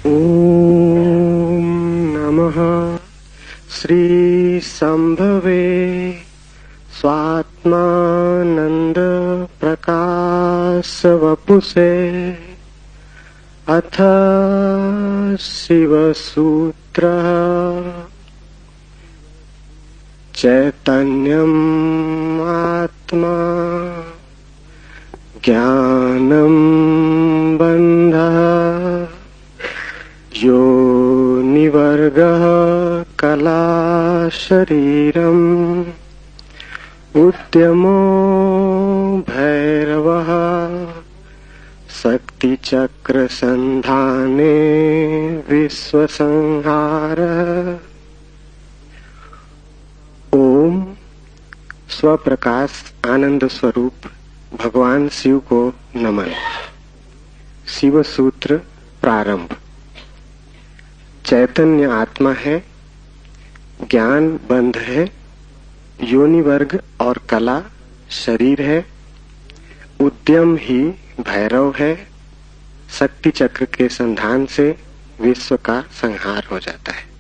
ओम नमः श्री संभवे स्वात्मानंद प्रकाश वपुषे अथ शिवसूत्र चैतन्यम् आत्मा ज्ञानं बन्धः योनिवर्गः कला शरीरम् उद्यमो भैरवः शक्तिचक्र संधाने विश्वसंहारः। ओम स्वप्रकाश आनंद स्वरूप भगवान शिव को नमन। शिव सूत्र प्रारंभ। चैतन्य आत्मा है, ज्ञान बंध है, योनि वर्ग और कला शरीर है, उद्यम ही भैरव है, शक्ति चक्र के संधान से विश्व का संहार हो जाता है।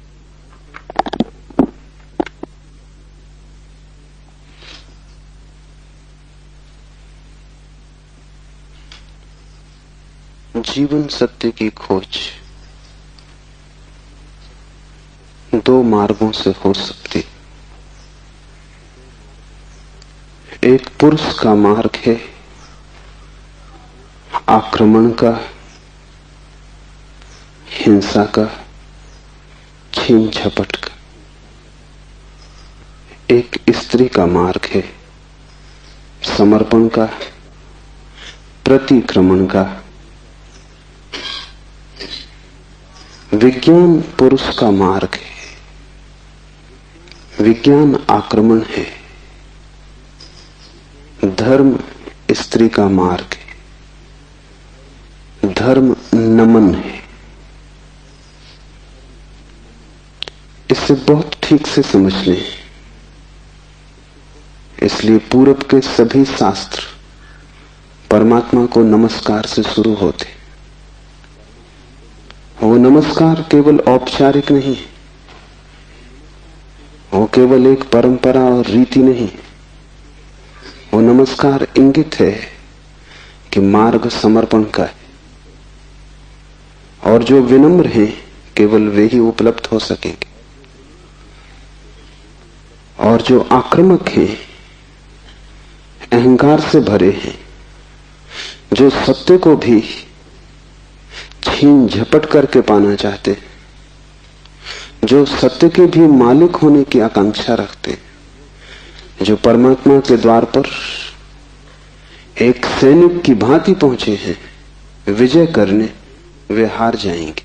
जीवन सत्य की खोज दो मार्गों से हो सकती। एक पुरुष का मार्ग है आक्रमण का, हिंसा का, छीन झपट का। एक स्त्री का मार्ग है समर्पण का, प्रतिक्रमण का। विज्ञान पुरुष का मार्ग है, विज्ञान आक्रमण है। धर्म स्त्री का मार्ग है, धर्म नमन है। इसे बहुत ठीक से समझ लें। इसलिए पूरब के सभी शास्त्र परमात्मा को नमस्कार से शुरू होते। वो नमस्कार केवल औपचारिक नहीं, वो केवल एक परंपरा और रीति नहीं। वो नमस्कार इंगित है कि मार्ग समर्पण का है, और जो विनम्र हैं केवल वे ही उपलब्ध हो सकेंगे, और जो आक्रामक हैं, अहंकार से भरे हैं, जो सत्य को भी छीन झपट करके पाना चाहते, जो सत्य के भी मालिक होने की आकांक्षा रखते, जो परमात्मा के द्वार पर एक सैनिक की भांति पहुंचे हैं विजय करने, वे हार जाएंगे।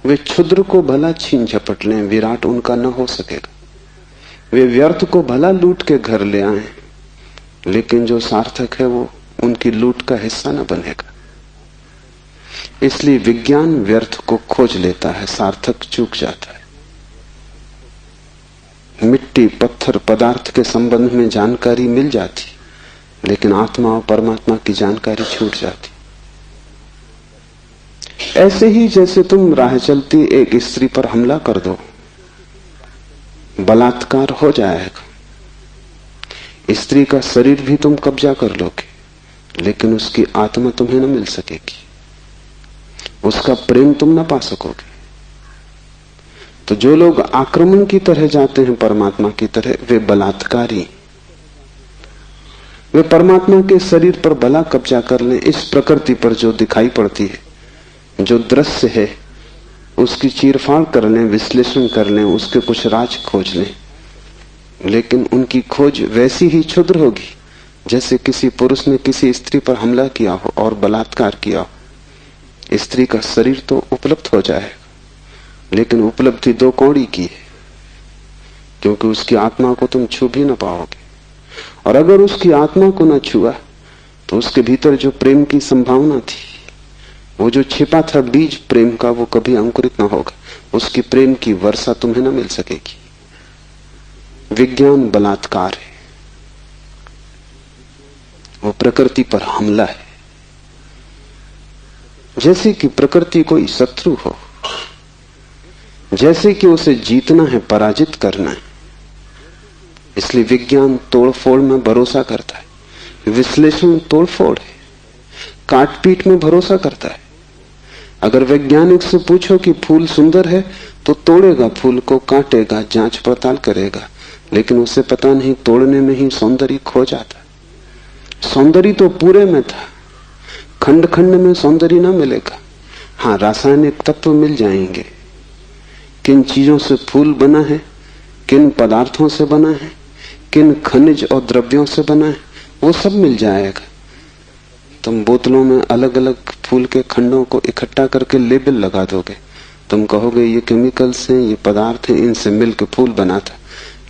वे क्षुद्र को भला छीन झपट लें, विराट उनका न हो सकेगा। वे व्यर्थ को भला लूट के घर ले आए, लेकिन जो सार्थक है वो उनकी लूट का हिस्सा न बनेगा। इसलिए विज्ञान व्यर्थ को खोज लेता है, सार्थक चूक जाता है। मिट्टी, पत्थर, पदार्थ के संबंध में जानकारी मिल जाती, लेकिन आत्मा और परमात्मा की जानकारी छूट जाती। ऐसे ही जैसे तुम राह चलती एक स्त्री पर हमला कर दो, बलात्कार हो जाएगा। स्त्री का शरीर भी तुम कब्जा कर लोगे, लेकिन उसकी आत्मा तुम्हें न मिल सकेगी, उसका प्रेम तुम न पा सकोगे। तो जो लोग आक्रमण की तरह जाते हैं परमात्मा की तरह, वे बलात्कारी। वे परमात्मा के शरीर पर भला कब्जा कर लें, इस प्रकृति पर जो दिखाई पड़ती है, जो दृश्य है, उसकी चीरफाड़ कर लें, विश्लेषण कर लें, उसके कुछ राज खोज लें, लेकिन उनकी खोज वैसी ही क्षुद्र होगी जैसे किसी पुरुष ने किसी स्त्री पर हमला किया हो और बलात्कार किया हो। स्त्री का शरीर तो उपलब्ध हो जाएगा, लेकिन उपलब्धि दो कौड़ी की है, क्योंकि उसकी आत्मा को तुम छू भी न पाओगे। और अगर उसकी आत्मा को न छुआ तो उसके भीतर जो प्रेम की संभावना थी, वो जो छिपा था बीज प्रेम का, वो कभी अंकुरित न होगा। उसकी प्रेम की वर्षा तुम्हें न मिल सकेगी। विज्ञान बलात्कार है, वो प्रकृति पर हमला है। जैसे कि प्रकृति कोई शत्रु हो, जैसे कि उसे जीतना है, पराजित करना है। इसलिए विज्ञान तोड़फोड़ में भरोसा करता है, विश्लेषण तोड़फोड़ है, काटपीट में भरोसा करता है। अगर वैज्ञानिक से पूछो कि फूल सुंदर है तो तोड़ेगा फूल को, काटेगा, जांच पड़ताल करेगा, लेकिन उसे पता नहीं तोड़ने में ही सौंदर्य खो जाता। सौंदर्य तो पूरे में था, खंड खंड में सौंदर्य ना मिलेगा। हाँ, रासायनिक तत्व मिल जाएंगे, किन चीजों से फूल बना है, किन पदार्थों से बना है, किन खनिज और द्रव्यों से बना है, वो सब मिल जाएगा। तुम बोतलों में अलग अलग फूल के खंडों को इकट्ठा करके लेबल लगा दोगे, तुम कहोगे ये केमिकल्स हैं, ये पदार्थ हैं, इनसे मिलकर फूल बना था।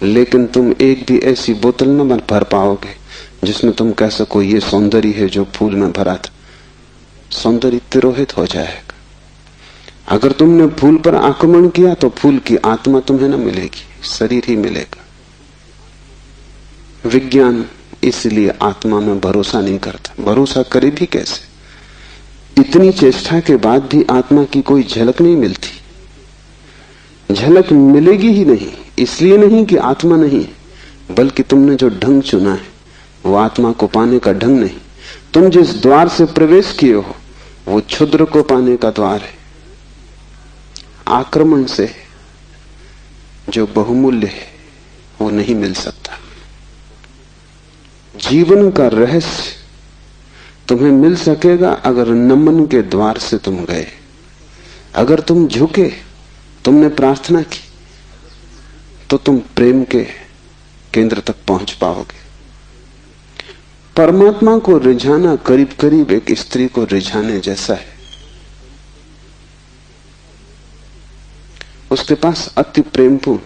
लेकिन तुम एक भी ऐसी बोतल न भर पाओगे जिसमें तुम कह सको ये सौंदर्य है जो फूल में भरा था। सौंदर्य तिरोहित हो जाएगा। अगर तुमने फूल पर आक्रमण किया तो फूल की आत्मा तुम्हें न मिलेगी, शरीर ही मिलेगा। विज्ञान इसलिए आत्मा में भरोसा नहीं करता। भरोसा करे भी कैसे? इतनी चेष्टा के बाद भी आत्मा की कोई झलक नहीं मिलती। झलक मिलेगी ही नहीं, इसलिए नहीं कि आत्मा नहीं है, बल्कि तुमने जो ढंग चुना है वो आत्मा को पाने का ढंग नहीं। तुम जिस द्वार से प्रवेश किए हो वो क्षुद्र को पाने का द्वार है। आक्रमण से जो बहुमूल्य है वो नहीं मिल सकता। जीवन का रहस्य तुम्हें मिल सकेगा अगर नमन के द्वार से तुम गए, अगर तुम झुके, तुमने प्रार्थना की, तो तुम प्रेम के केंद्र तक पहुंच पाओगे। परमात्मा को रिझाना करीब करीब एक स्त्री को रिझाने जैसा है। उसके पास अति प्रेमपूर्ण,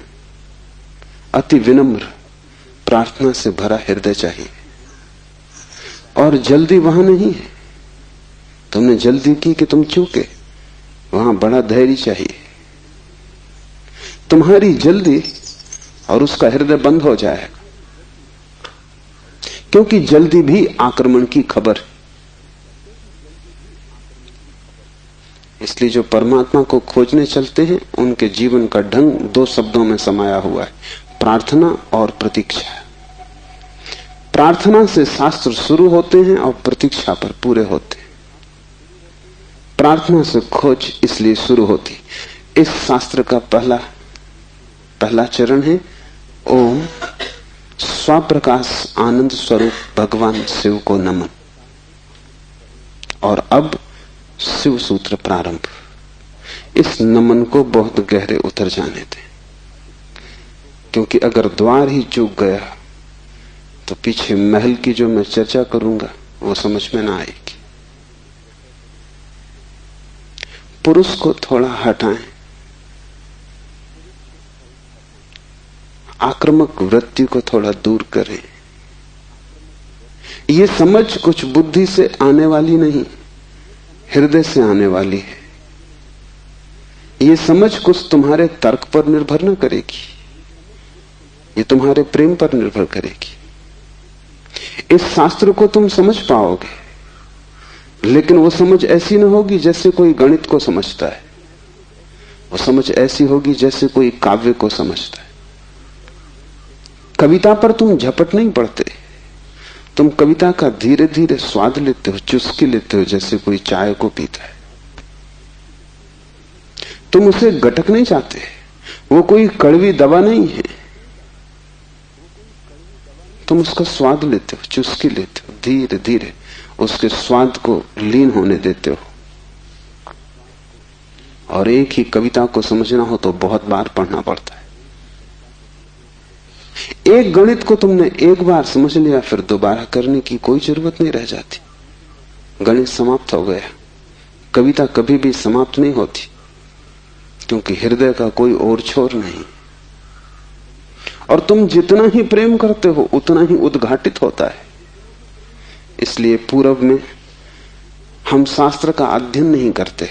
अति विनम्र, प्रार्थना से भरा हृदय चाहिए। और जल्दी वहां नहीं है। तुमने जल्दी की कि तुम चूके, वहां बड़ा धैर्य चाहिए। तुम्हारी जल्दी और उसका हृदय बंद हो जाएगा, क्योंकि जल्दी भी आक्रमण की खबर है। इसलिए जो परमात्मा को खोजने चलते हैं उनके जीवन का ढंग दो शब्दों में समाया हुआ है, प्रार्थना और प्रतीक्षा। प्रार्थना से शास्त्र शुरू होते हैं और प्रतीक्षा पर पूरे होते हैं। प्रार्थना से खोज इसलिए शुरू होती। इस शास्त्र का पहला चरण है ओम स्वप्रकाश आनंद स्वरूप भगवान शिव को नमन। और अब शिव सूत्र प्रारंभ। इस नमन को बहुत गहरे उतर जाने दें, क्योंकि अगर द्वार ही चूक गया तो पीछे महल की जो मैं चर्चा करूंगा वो समझ में ना आएगी। पुरुष को थोड़ा हटाएं, आक्रामक वृत्ति को थोड़ा दूर करें। ये समझ कुछ बुद्धि से आने वाली नहीं, हृदय से आने वाली है। ये समझ कुछ तुम्हारे तर्क पर निर्भर न करेगी, ये तुम्हारे प्रेम पर निर्भर करेगी। इस शास्त्र को तुम समझ पाओगे, लेकिन वो समझ ऐसी न होगी जैसे कोई गणित को समझता है। वो समझ ऐसी होगी जैसे कोई काव्य को समझता है। कविता पर तुम झपट नहीं पड़ते, तुम कविता का धीरे धीरे स्वाद लेते हो, चुस्की लेते हो, जैसे कोई चाय को पीता है। तुम उसे गटक नहीं चाहते, वो कोई कड़वी दवा नहीं है। तुम उसका स्वाद लेते हो, चुस्की लेते हो, धीरे धीरे उसके स्वाद को लीन होने देते हो। और एक ही कविता को समझना हो तो बहुत बार पढ़ना पड़ता है। एक गणित को तुमने एक बार समझ लिया, फिर दोबारा करने की कोई जरूरत नहीं रह जाती। गणित समाप्त हो गया। कविता कभी भी समाप्त नहीं होती, क्योंकि हृदय का कोई और छोर नहीं। और तुम जितना ही प्रेम करते हो उतना ही उद्घाटित होता है। इसलिए पूर्व में हम शास्त्र का अध्ययन नहीं करते,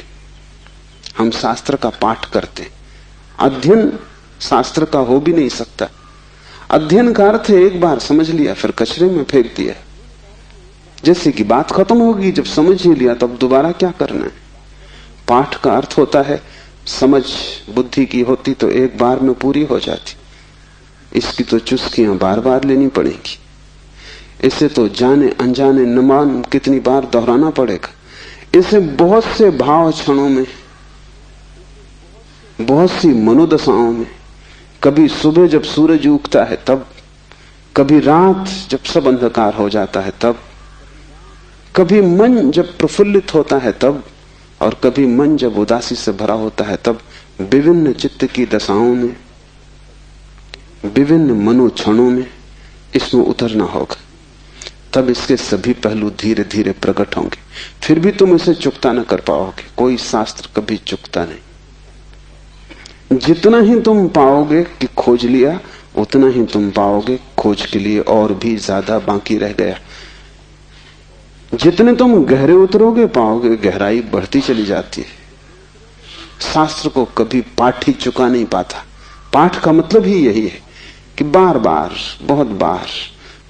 हम शास्त्र का पाठ करते। अध्ययन शास्त्र का हो भी नहीं सकता। अध्ययन का अर्थ है एक बार समझ लिया फिर कचरे में फेंक दिया। जैसे कि बात खत्म होगी, जब समझ ही लिया तब दोबारा क्या करना है। पाठ का अर्थ होता है समझ बुद्धि की होती तो एक बार में पूरी हो जाती, इसकी तो चुस्कियां बार बार लेनी पड़ेंगी। इसे तो जाने अनजाने न मालूम कितनी बार दोहराना पड़ेगा। इसे बहुत से भाव क्षणों में, बहुत सी मनोदशाओं में, कभी सुबह जब सूरज उगता है तब, कभी रात जब सब अंधकार हो जाता है तब, कभी मन जब प्रफुल्लित होता है तब, और कभी मन जब उदासी से भरा होता है तब, विभिन्न चित्त की दशाओं में, विभिन्न मनोक्षणों में इसमें उतरना होगा। तब इसके सभी पहलू धीरे धीरे प्रकट होंगे। फिर भी तुम इसे चुकता न कर पाओगे। कोई शास्त्र कभी चुकता नहीं। जितना ही तुम पाओगे कि खोज लिया, उतना ही तुम पाओगे खोज के लिए और भी ज्यादा बाकी रह गया। जितने तुम गहरे उतरोगे पाओगे गहराई बढ़ती चली जाती है। शास्त्र को कभी पाठ ही चुका नहीं पाता। पाठ का मतलब ही यही है कि बार बार, बहुत बार।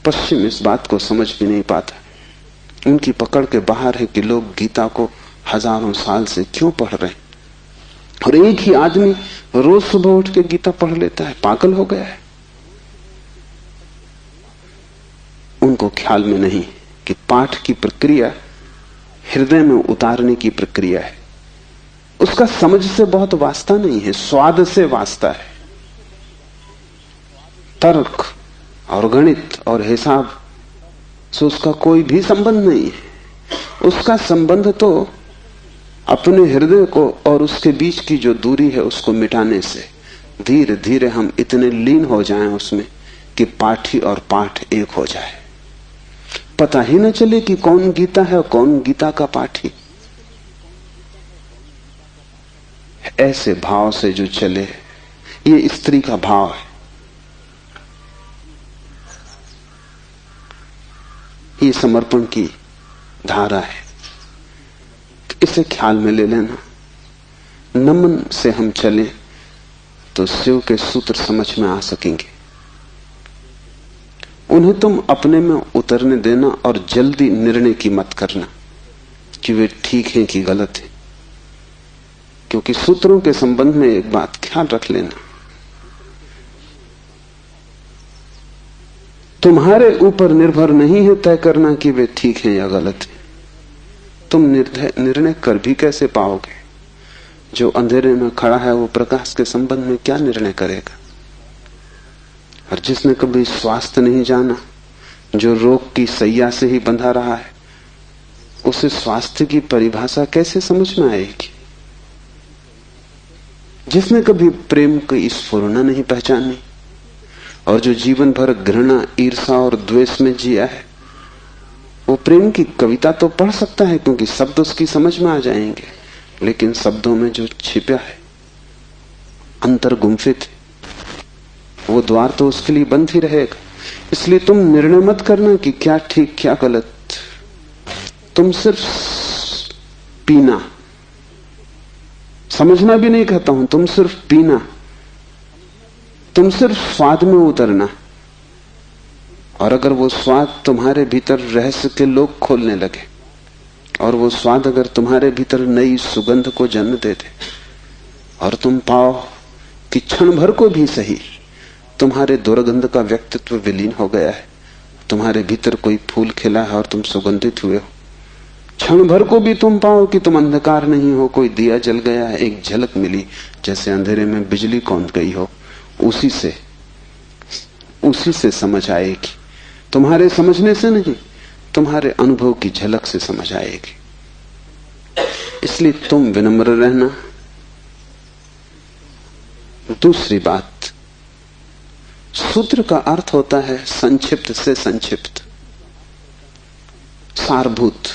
पश्चिम इस बात को समझ भी नहीं पाता। उनकी पकड़ के बाहर है कि लोग गीता को हजारों साल से क्यों पढ़ रहे हैं, और एक ही आदमी रोज सुबह उठ के गीता पढ़ लेता है। पागल हो गया है। उनको ख्याल में नहीं कि पाठ की प्रक्रिया हृदय में उतारने की प्रक्रिया है। उसका समझ से बहुत वास्ता नहीं है, स्वाद से वास्ता है। तर्क और गणित और हिसाब से उसका कोई भी संबंध नहीं है। उसका संबंध तो अपने हृदय को और उसके बीच की जो दूरी है उसको मिटाने से। धीरे धीरे हम इतने लीन हो जाएं उसमें कि पाठी और पाठ एक हो जाए। पता ही न चले कि कौन गीता है और कौन गीता का पाठी। ऐसे भाव से जो चले, ये स्त्री का भाव है। ये समर्पण की धारा है। इसे ख्याल में ले लेना। नमन से हम चले तो शिव के सूत्र समझ में आ सकेंगे। उन्हें तुम अपने में उतरने देना और जल्दी निर्णय की मत करना कि वे ठीक हैं कि गलत हैं, क्योंकि सूत्रों के संबंध में एक बात ख्याल रख लेना, तुम्हारे ऊपर निर्भर नहीं है तय करना कि वे ठीक हैं या गलत हैं। तुम निर्णय कर भी कैसे पाओगे? जो अंधेरे में खड़ा है वो प्रकाश के संबंध में क्या निर्णय करेगा? और जिसने कभी स्वास्थ्य नहीं जाना, जो रोग की सैया से ही बंधा रहा है, उसे स्वास्थ्य की परिभाषा कैसे समझ में आएगी? जिसने कभी प्रेम की स्फुरना नहीं पहचानी और जो जीवन भर घृणा, ईर्षा और द्वेष में जिया है, वो प्रेम की कविता तो पढ़ सकता है क्योंकि शब्द उसकी समझ में आ जाएंगे, लेकिन शब्दों में जो छिपा है, अंतर गुम्फित है, वो द्वार तो उसके लिए बंद ही रहेगा। इसलिए तुम निर्णय मत करना कि क्या ठीक क्या गलत। तुम सिर्फ पीना, समझना भी नहीं कहता हूं, तुम सिर्फ पीना, तुम सिर्फ स्वाद में उतरना। और अगर वो स्वाद तुम्हारे भीतर रहस्य के लोग खोलने लगे और वो स्वाद अगर तुम्हारे भीतर नई सुगंध को जन्म दे दे और तुम पाओ कि क्षण भर को भी सही तुम्हारे दुर्गंध का व्यक्तित्व विलीन हो गया है, तुम्हारे भीतर कोई फूल खिला है और तुम सुगंधित हुए हो, क्षण भर को भी तुम पाओ कि तुम अंधकार नहीं हो, कोई दिया जल गया है, एक झलक मिली जैसे अंधेरे में बिजली कौंध गई हो, उसी से समझ आएगी। तुम्हारे समझने से नहीं, तुम्हारे अनुभव की झलक से समझ आएगी। इसलिए तुम विनम्र रहना। दूसरी बात, सूत्र का अर्थ होता है संक्षिप्त से संक्षिप्त, सारभूत,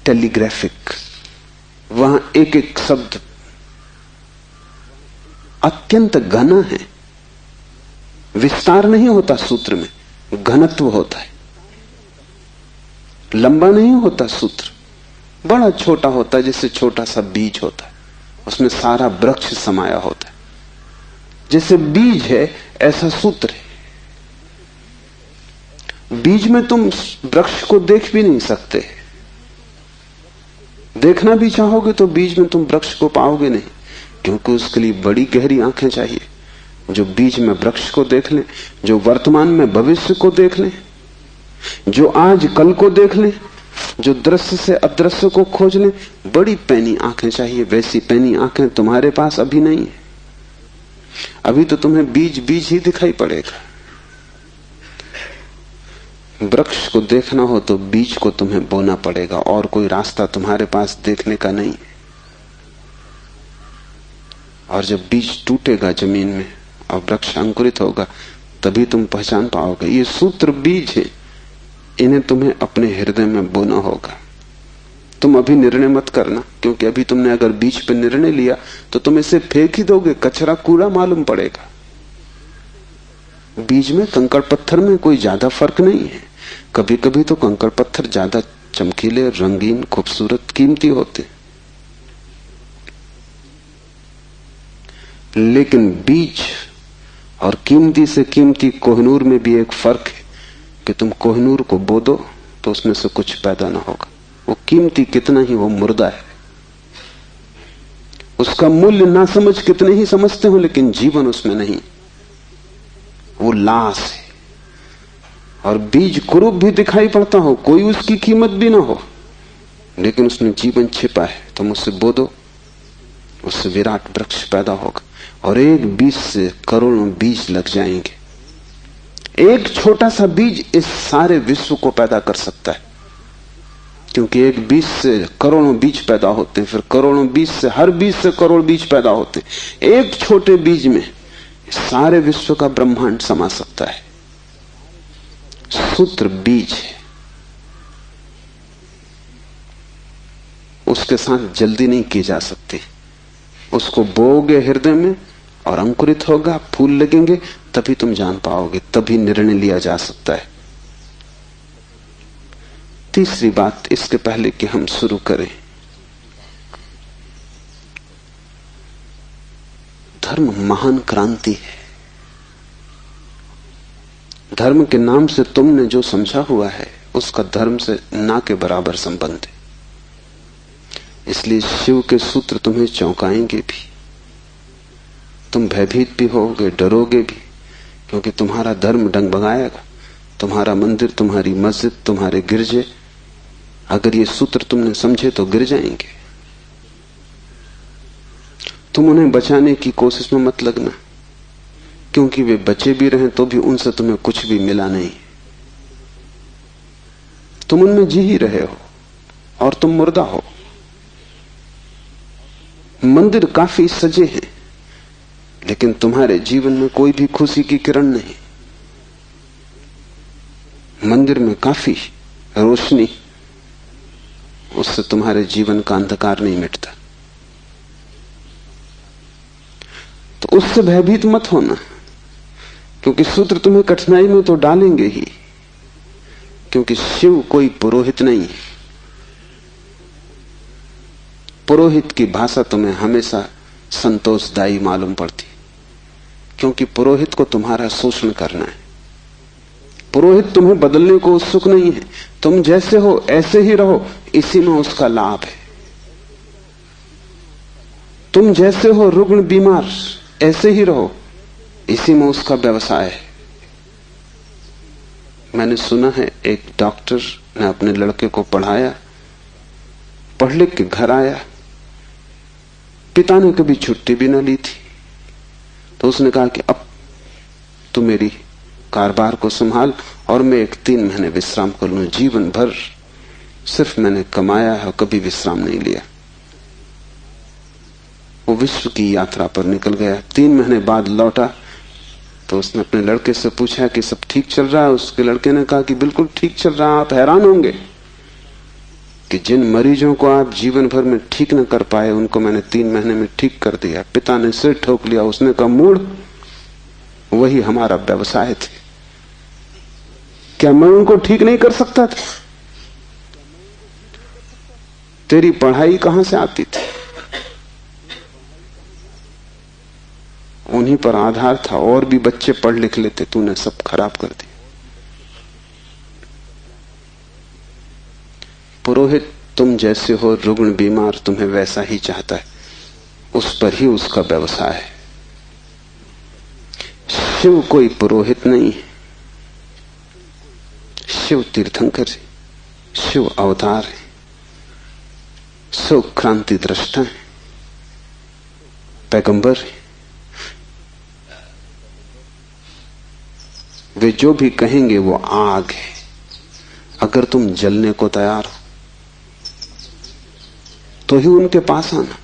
टेलीग्राफिक। वहां एक एक शब्द अत्यंत घना है। विस्तार नहीं होता सूत्र में, घनत्व होता है। लंबा नहीं होता सूत्र, बड़ा छोटा होता है, जैसे छोटा सा बीज होता है, उसमें सारा वृक्ष समाया होता है। जैसे बीज है ऐसा सूत्र है। बीज में तुम वृक्ष को देख भी नहीं सकते। देखना भी चाहोगे तो बीज में तुम वृक्ष को पाओगे नहीं, क्योंकि उसके लिए बड़ी गहरी आंखें चाहिए जो बीज में वृक्ष को देख लें, जो वर्तमान में भविष्य को देख लें, जो आज कल को देख लें, जो दृश्य से अदृश्य को खोज लें। बड़ी पैनी आंखें चाहिए। वैसी पैनी आंखें तुम्हारे पास अभी नहीं है। अभी तो तुम्हें बीज बीज ही दिखाई पड़ेगा। वृक्ष को देखना हो तो बीज को तुम्हें बोना पड़ेगा, और कोई रास्ता तुम्हारे पास देखने का नहीं। और जब बीज टूटेगा जमीन में और वृक्ष अंकुरित होगा, तभी तुम पहचान पाओगे। ये सूत्र बीज है, इन्हें तुम्हें अपने हृदय में बोना होगा। तुम अभी निर्णय मत करना, क्योंकि अभी तुमने अगर बीज पर निर्णय लिया तो तुम इसे फेंक ही दोगे, कचरा कूड़ा मालूम पड़ेगा। बीज में कंकड़ पत्थर में कोई ज्यादा फर्क नहीं है। कभी कभी तो कंकड़ पत्थर ज्यादा चमकीले, रंगीन, खूबसूरत, कीमती होते, लेकिन बीज और कीमती से कीमती कोहिनूर में भी एक फर्क है कि तुम कोहिनूर को बो दो तो उसमें से कुछ पैदा ना होगा। वो कीमती कितना ही वो मुर्दा है, उसका मूल्य ना समझ कितने ही समझते हो, लेकिन जीवन उसमें नहीं, वो लाश है। और बीज कुरूप भी दिखाई पड़ता हो, कोई उसकी कीमत भी ना हो, लेकिन उसमें जीवन छिपा है। तुम उससे बो दो, उससे विराट वृक्ष पैदा होगा। और एक बीज से करोड़ों बीज लग जाएंगे। एक छोटा सा बीज इस सारे विश्व को पैदा कर सकता है, क्योंकि एक बीज से करोड़ों बीज पैदा होते हैं, फिर करोड़ों बीज से, हर बीज से करोड़ बीज पैदा होते हैं। एक छोटे बीज में सारे विश्व का ब्रह्मांड समा सकता है। सूत्र बीज है, उसके साथ जल्दी नहीं की जा सकती। उसको बोओगे हृदय में और अंकुरित होगा, फूल लगेंगे, तभी तुम जान पाओगे, तभी निर्णय लिया जा सकता है। तीसरी बात, इसके पहले कि हम शुरू करें, धर्म महान क्रांति है। धर्म के नाम से तुमने जो समझा हुआ है उसका धर्म से ना के बराबर संबंध है। इसलिए शिव के सूत्र तुम्हें चौंकाएंगे भी, तुम भयभीत भी होगे, डरोगे भी, क्योंकि तुम्हारा धर्म डगमगाएगा। तुम्हारा मंदिर, तुम्हारी मस्जिद, तुम्हारे गिरजे, अगर ये सूत्र तुमने समझे तो गिर जाएंगे। तुम उन्हें बचाने की कोशिश में मत लगना, क्योंकि वे बचे भी रहे तो भी उनसे तुम्हें कुछ भी मिला नहीं। तुम उनमें जी ही रहे हो और तुम मुर्दा हो। मंदिर काफी सजे हैं, लेकिन तुम्हारे जीवन में कोई भी खुशी की किरण नहीं। मंदिर में काफी रोशनी, उससे तुम्हारे जीवन का अंधकार नहीं मिटता। तो उससे भयभीत मत होना, क्योंकि सूत्र तुम्हें कठिनाई में तो डालेंगे ही, क्योंकि शिव कोई पुरोहित नहीं है। पुरोहित की भाषा तुम्हें हमेशा संतोषदायी मालूम पड़ती, क्योंकि पुरोहित को तुम्हारा शोषण करना है। पुरोहित तुम्हें बदलने को उत्सुक नहीं है। तुम जैसे हो ऐसे ही रहो, इसी में उसका लाभ है। तुम जैसे हो रुग्ण बीमार, ऐसे ही रहो, इसी में उसका व्यवसाय है। मैंने सुना है एक डॉक्टर ने अपने लड़के को पढ़ाया, पढ़ लिख के घर आया, पिता ने कभी छुट्टी भी न ली थी, तो उसने कहा कि अब तू मेरी कारोबार को संभाल और मैं 3 महीने विश्राम कर लूं। जीवन भर सिर्फ मैंने कमाया है, कभी विश्राम नहीं लिया। वो विश्व की यात्रा पर निकल गया। 3 महीने बाद लौटा तो उसने अपने लड़के से पूछा कि सब ठीक चल रहा है। उसके लड़के ने कहा कि बिल्कुल ठीक चल रहा है। आप हैरान होंगे कि जिन मरीजों को आप जीवन भर में ठीक न कर पाए, उनको मैंने 3 महीने में ठीक कर दिया। पिता ने सिर ठोक लिया। उसने कहा, मूढ़, वही हमारा व्यवसाय थे। क्या मैं उनको ठीक नहीं कर सकता था? तेरी पढ़ाई कहां से आती थी? उन्हीं पर आधार था, और भी बच्चे पढ़ लिख लेते, तूने सब खराब कर दिया। पुरोहित तुम जैसे हो रुग्ण बीमार तुम्हें वैसा ही चाहता है, उस पर ही उसका व्यवसाय है। शिव कोई पुरोहित नहीं है, शिव तीर्थंकर है, शिव अवतार है, शिव क्रांति दृष्टा है, पैगंबर है। वे जो भी कहेंगे वो आग है। अगर तुम जलने को तैयार हो तो ही उनके पास आना,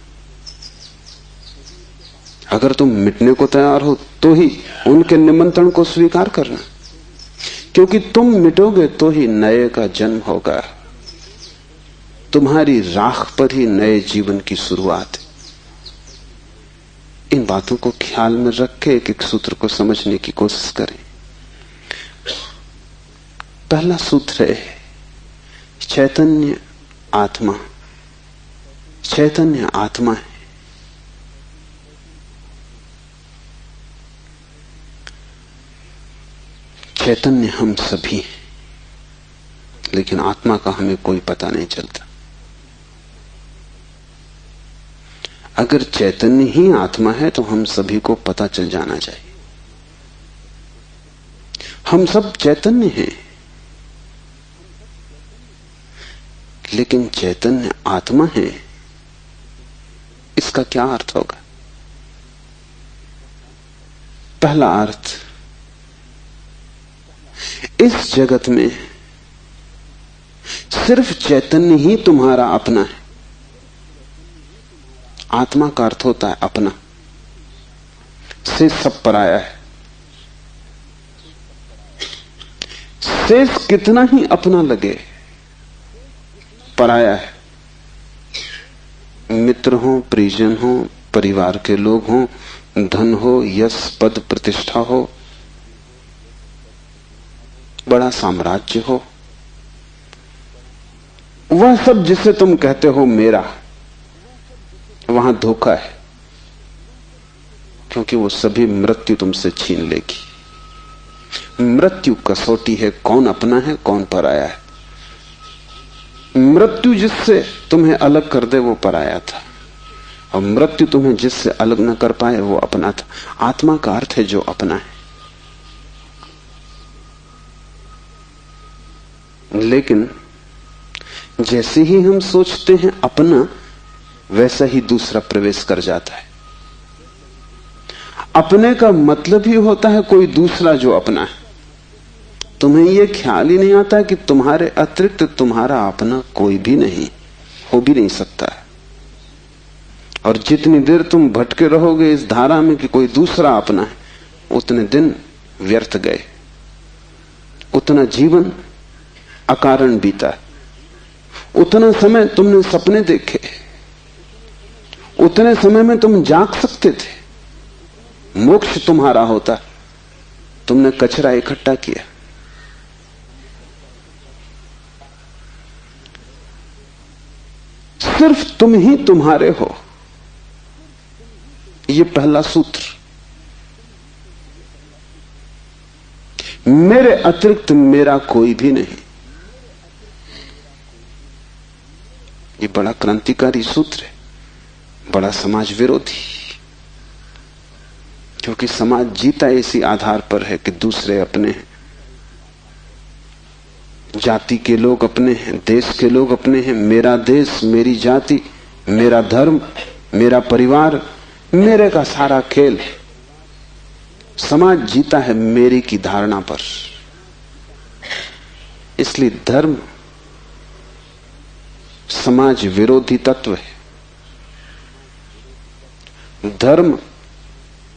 अगर तुम मिटने को तैयार हो तो ही उनके निमंत्रण को स्वीकार करना, क्योंकि तुम मिटोगे तो ही नए का जन्म होगा। तुम्हारी राख पर ही नए जीवन की शुरुआत है। इन बातों को ख्याल में रख के एक एक सूत्र को समझने की कोशिश करें। पहला सूत्र है चैतन्य आत्मा। चैतन्य आत्मा है। चैतन्य हम सभी हैं, लेकिन आत्मा का हमें कोई पता नहीं चलता। अगर चैतन्य ही आत्मा है तो हम सभी को पता चल जाना चाहिए। हम सब चैतन्य हैं, लेकिन चैतन्य आत्मा है, इसका क्या अर्थ होगा? पहला अर्थ, इस जगत में सिर्फ चैतन्य ही तुम्हारा अपना है। आत्मा का अर्थ होता है अपना, से सब पराया है। शेष कितना ही अपना लगे, पराया है। मित्र हो, परिजन हो, परिवार के लोग हो, धन हो, यश पद प्रतिष्ठा हो, बड़ा साम्राज्य हो, वह सब जिसे तुम कहते हो मेरा, वहां धोखा है, क्योंकि वो सभी मृत्यु तुमसे छीन लेगी। मृत्यु कसौटी है, कौन अपना है कौन पराया है। मृत्यु जिससे तुम्हें अलग कर दे वो पराया था, और मृत्यु तुम्हें जिससे अलग न कर पाए वो अपना था। आत्मा का अर्थ है जो अपना है। लेकिन जैसे ही हम सोचते हैं अपना, वैसा ही दूसरा प्रवेश कर जाता है। अपने का मतलब ही होता है कोई दूसरा जो अपना है। तुम्हें यह ख्याल ही नहीं आता कि तुम्हारे अतिरिक्त तुम्हारा अपना कोई भी नहीं, हो भी नहीं सकता है। और जितनी देर तुम भटके रहोगे इस धारा में कि कोई दूसरा अपना है, उतने दिन व्यर्थ गए, उतना जीवन अकारण बीता। उतना समय तुमने सपने देखे, उतने समय में तुम जाग सकते थे, मोक्ष तुम्हारा होता। तुमने कचरा इकट्ठा किया। सिर्फ तुम ही तुम्हारे हो, यह पहला सूत्र। मेरे अतिरिक्त मेरा कोई भी नहीं। ये बड़ा क्रांतिकारी सूत्र है, बड़ा समाज विरोधी, क्योंकि समाज जीता इसी आधार पर है कि दूसरे अपने हैं, जाति के लोग अपने हैं, देश के लोग अपने हैं। मेरा देश, मेरी जाति, मेरा धर्म, मेरा परिवार, मेरे का सारा खेल। समाज जीता है मेरी की धारणा पर। इसलिए धर्म समाज विरोधी तत्व है। धर्म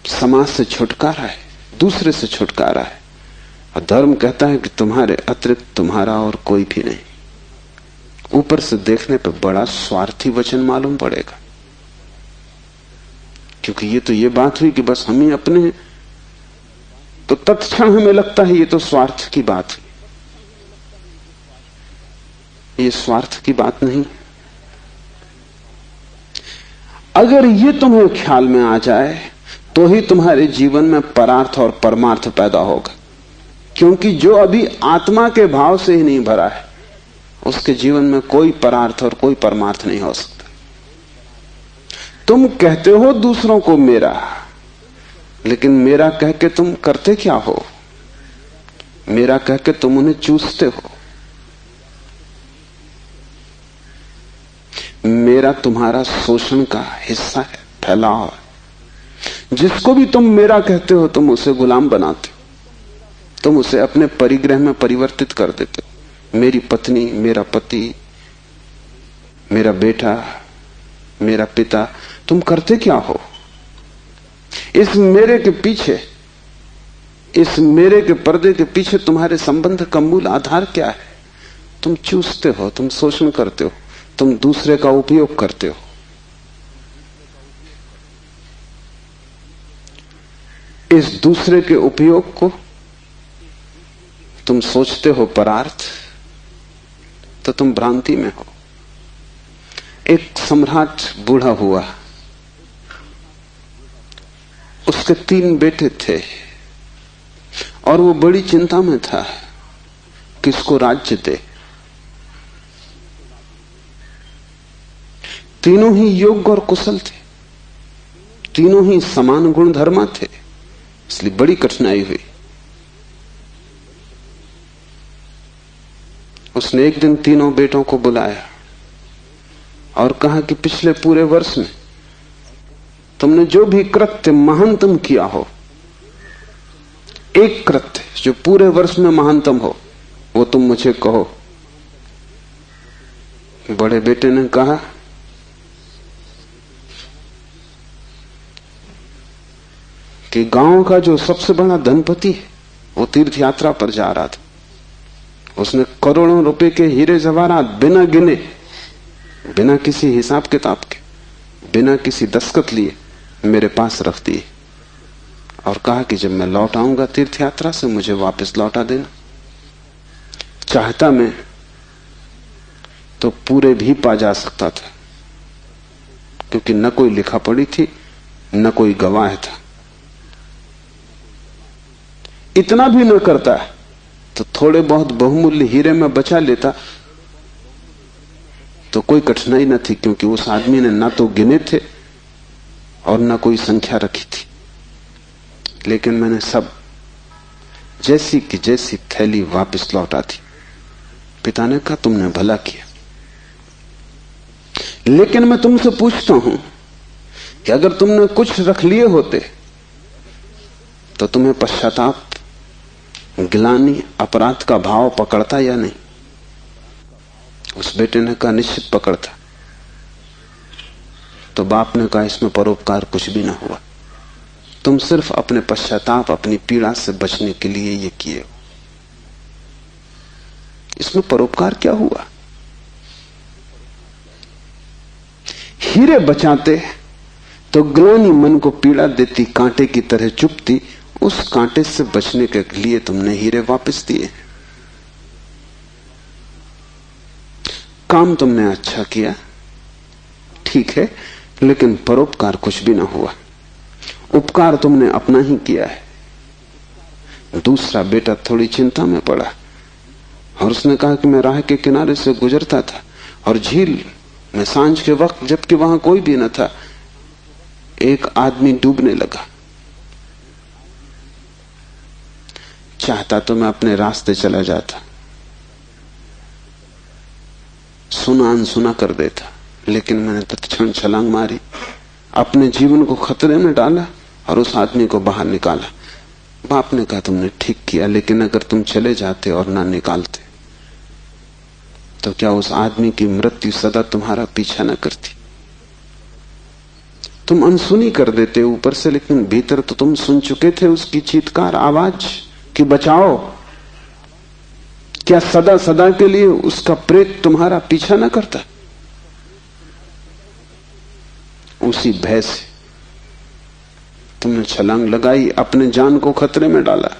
समाज से छुटकारा है, दूसरे से छुटकारा है। और धर्म कहता है कि तुम्हारे अतिरिक्त तुम्हारा और कोई भी नहीं। ऊपर से देखने पर बड़ा स्वार्थी वचन मालूम पड़ेगा, क्योंकि ये तो ये बात हुई कि बस हम ही अपने हैं, तो तत्क्षण हमें लगता है ये तो स्वार्थ की बात हुई। ये स्वार्थ की बात नहीं। अगर ये तुम्हें ख्याल में आ जाए तो ही तुम्हारे जीवन में परार्थ और परमार्थ पैदा होगा, क्योंकि जो अभी आत्मा के भाव से ही नहीं भरा है उसके जीवन में कोई परार्थ और कोई परमार्थ नहीं हो सकता। तुम कहते हो दूसरों को मेरा, लेकिन मेरा कह के तुम करते क्या हो? मेरा कह के तुम उन्हें चूसते हो। मेरा तुम्हारा शोषण का हिस्सा है, फैलाव है। जिसको भी तुम मेरा कहते हो तुम उसे गुलाम बनाते हो, तुम उसे अपने परिग्रह में परिवर्तित कर देते हो। मेरी पत्नी, मेरा पति, मेरा बेटा, मेरा पिता, तुम करते क्या हो? इस मेरे के पीछे, इस मेरे के पर्दे के पीछे तुम्हारे संबंध का मूल आधार क्या है? तुम चूसते हो, तुम शोषण करते हो, तुम दूसरे का उपयोग करते हो। इस दूसरे के उपयोग को तुम सोचते हो परार्थ, तो तुम भ्रांति में हो। एक सम्राट बूढ़ा हुआ, उसके 3 बेटे थे और वो बड़ी चिंता में था किसको राज्य दे। तीनों ही योग्य और कुशल थे, तीनों ही समान गुण धर्मा थे, इसलिए बड़ी कठिनाई हुई। उसने एक दिन तीनों बेटों को बुलाया और कहा कि पिछले पूरे वर्ष में तुमने जो भी कृत्य महानतम किया हो, एक कृत्य जो पूरे वर्ष में महानतम हो, वो तुम मुझे कहो। बड़े बेटे ने कहा कि गांव का जो सबसे बड़ा धनपति है वो तीर्थ यात्रा पर जा रहा था। उसने करोड़ों रुपए के हीरे जवाहरात बिना गिने, बिना किसी हिसाब किताब के, बिना किसी दस्तखत लिए मेरे पास रख दिए और कहा कि जब मैं लौट आऊंगा तीर्थ यात्रा से मुझे वापस लौटा देना। चाहता मैं तो पूरे भी पा जा सकता था, क्योंकि न कोई लिखा पड़ी थी न कोई गवाह था। इतना भी न करता तो थोड़े बहुत बहुमूल्य हीरे में बचा लेता तो कोई कठिनाई न थी, क्योंकि उस आदमी ने ना तो गिने थे और ना कोई संख्या रखी थी। लेकिन मैंने सब जैसी की जैसी थैली वापस लौटा दी। पिता ने कहा तुमने भला किया, लेकिन मैं तुमसे पूछता हूं कि अगर तुमने कुछ रख लिए होते तो तुम्हें पश्चाताप, गिलानी, अपराध का भाव पकड़ता या नहीं? उस बेटे ने कहा निश्चित पकड़ता। तो बाप ने कहा इसमें परोपकार कुछ भी ना हुआ, तुम सिर्फ अपने पश्चाताप, अपनी पीड़ा से बचने के लिए ये किए हो। इसमें परोपकार क्या हुआ? हीरे बचाते तो ग्लानि मन को पीड़ा देती, कांटे की तरह चुभती, उस कांटे से बचने के लिए तुमने हीरे वापस दिए। काम तुमने अच्छा किया, ठीक है, लेकिन परोपकार कुछ भी ना हुआ। उपकार तुमने अपना ही किया है। दूसरा बेटा थोड़ी चिंता में पड़ा और उसने कहा कि मैं राह के किनारे से गुजरता था और झील में सांझ के वक्त, जबकि वहां कोई भी न था, एक आदमी डूबने लगा। चाहता तो मैं अपने रास्ते चला जाता, सुना अनसुना कर देता, लेकिन मैंने तत्क्षण छलांग मारी, अपने जीवन को खतरे में डाला और उस आदमी को बाहर निकाला। बाप ने कहा तुमने ठीक किया, लेकिन अगर तुम चले जाते और ना निकालते तो क्या उस आदमी की मृत्यु सदा तुम्हारा पीछा न करती? तुम अनसुनी कर देते ऊपर से, लेकिन भीतर तो तुम सुन चुके थे उसकी चीत्कार आवाज कि बचाओ। क्या सदा सदा के लिए उसका प्रेत तुम्हारा पीछा न करता? उसी भय से तुमने छलांग लगाई, अपने जान को खतरे में डाला,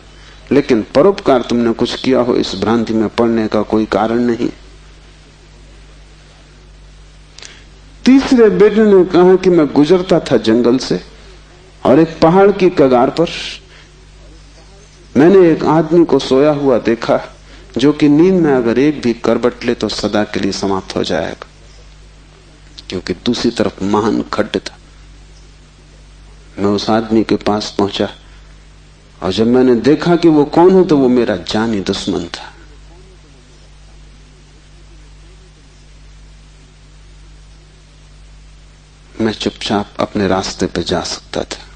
लेकिन परोपकार तुमने कुछ किया हो इस भ्रांति में पड़ने का कोई कारण नहीं। तीसरे बेटे ने कहा कि मैं गुजरता था जंगल से और एक पहाड़ की कगार पर मैंने एक आदमी को सोया हुआ देखा जो कि नींद में अगर एक भी करवट ले तो सदा के लिए समाप्त हो जाएगा, क्योंकि दूसरी तरफ महान खड्ड था। मैं उस आदमी के पास पहुंचा और जब मैंने देखा कि वो कौन है तो वो मेरा जानी दुश्मन था। मैं चुपचाप अपने रास्ते पे जा सकता था।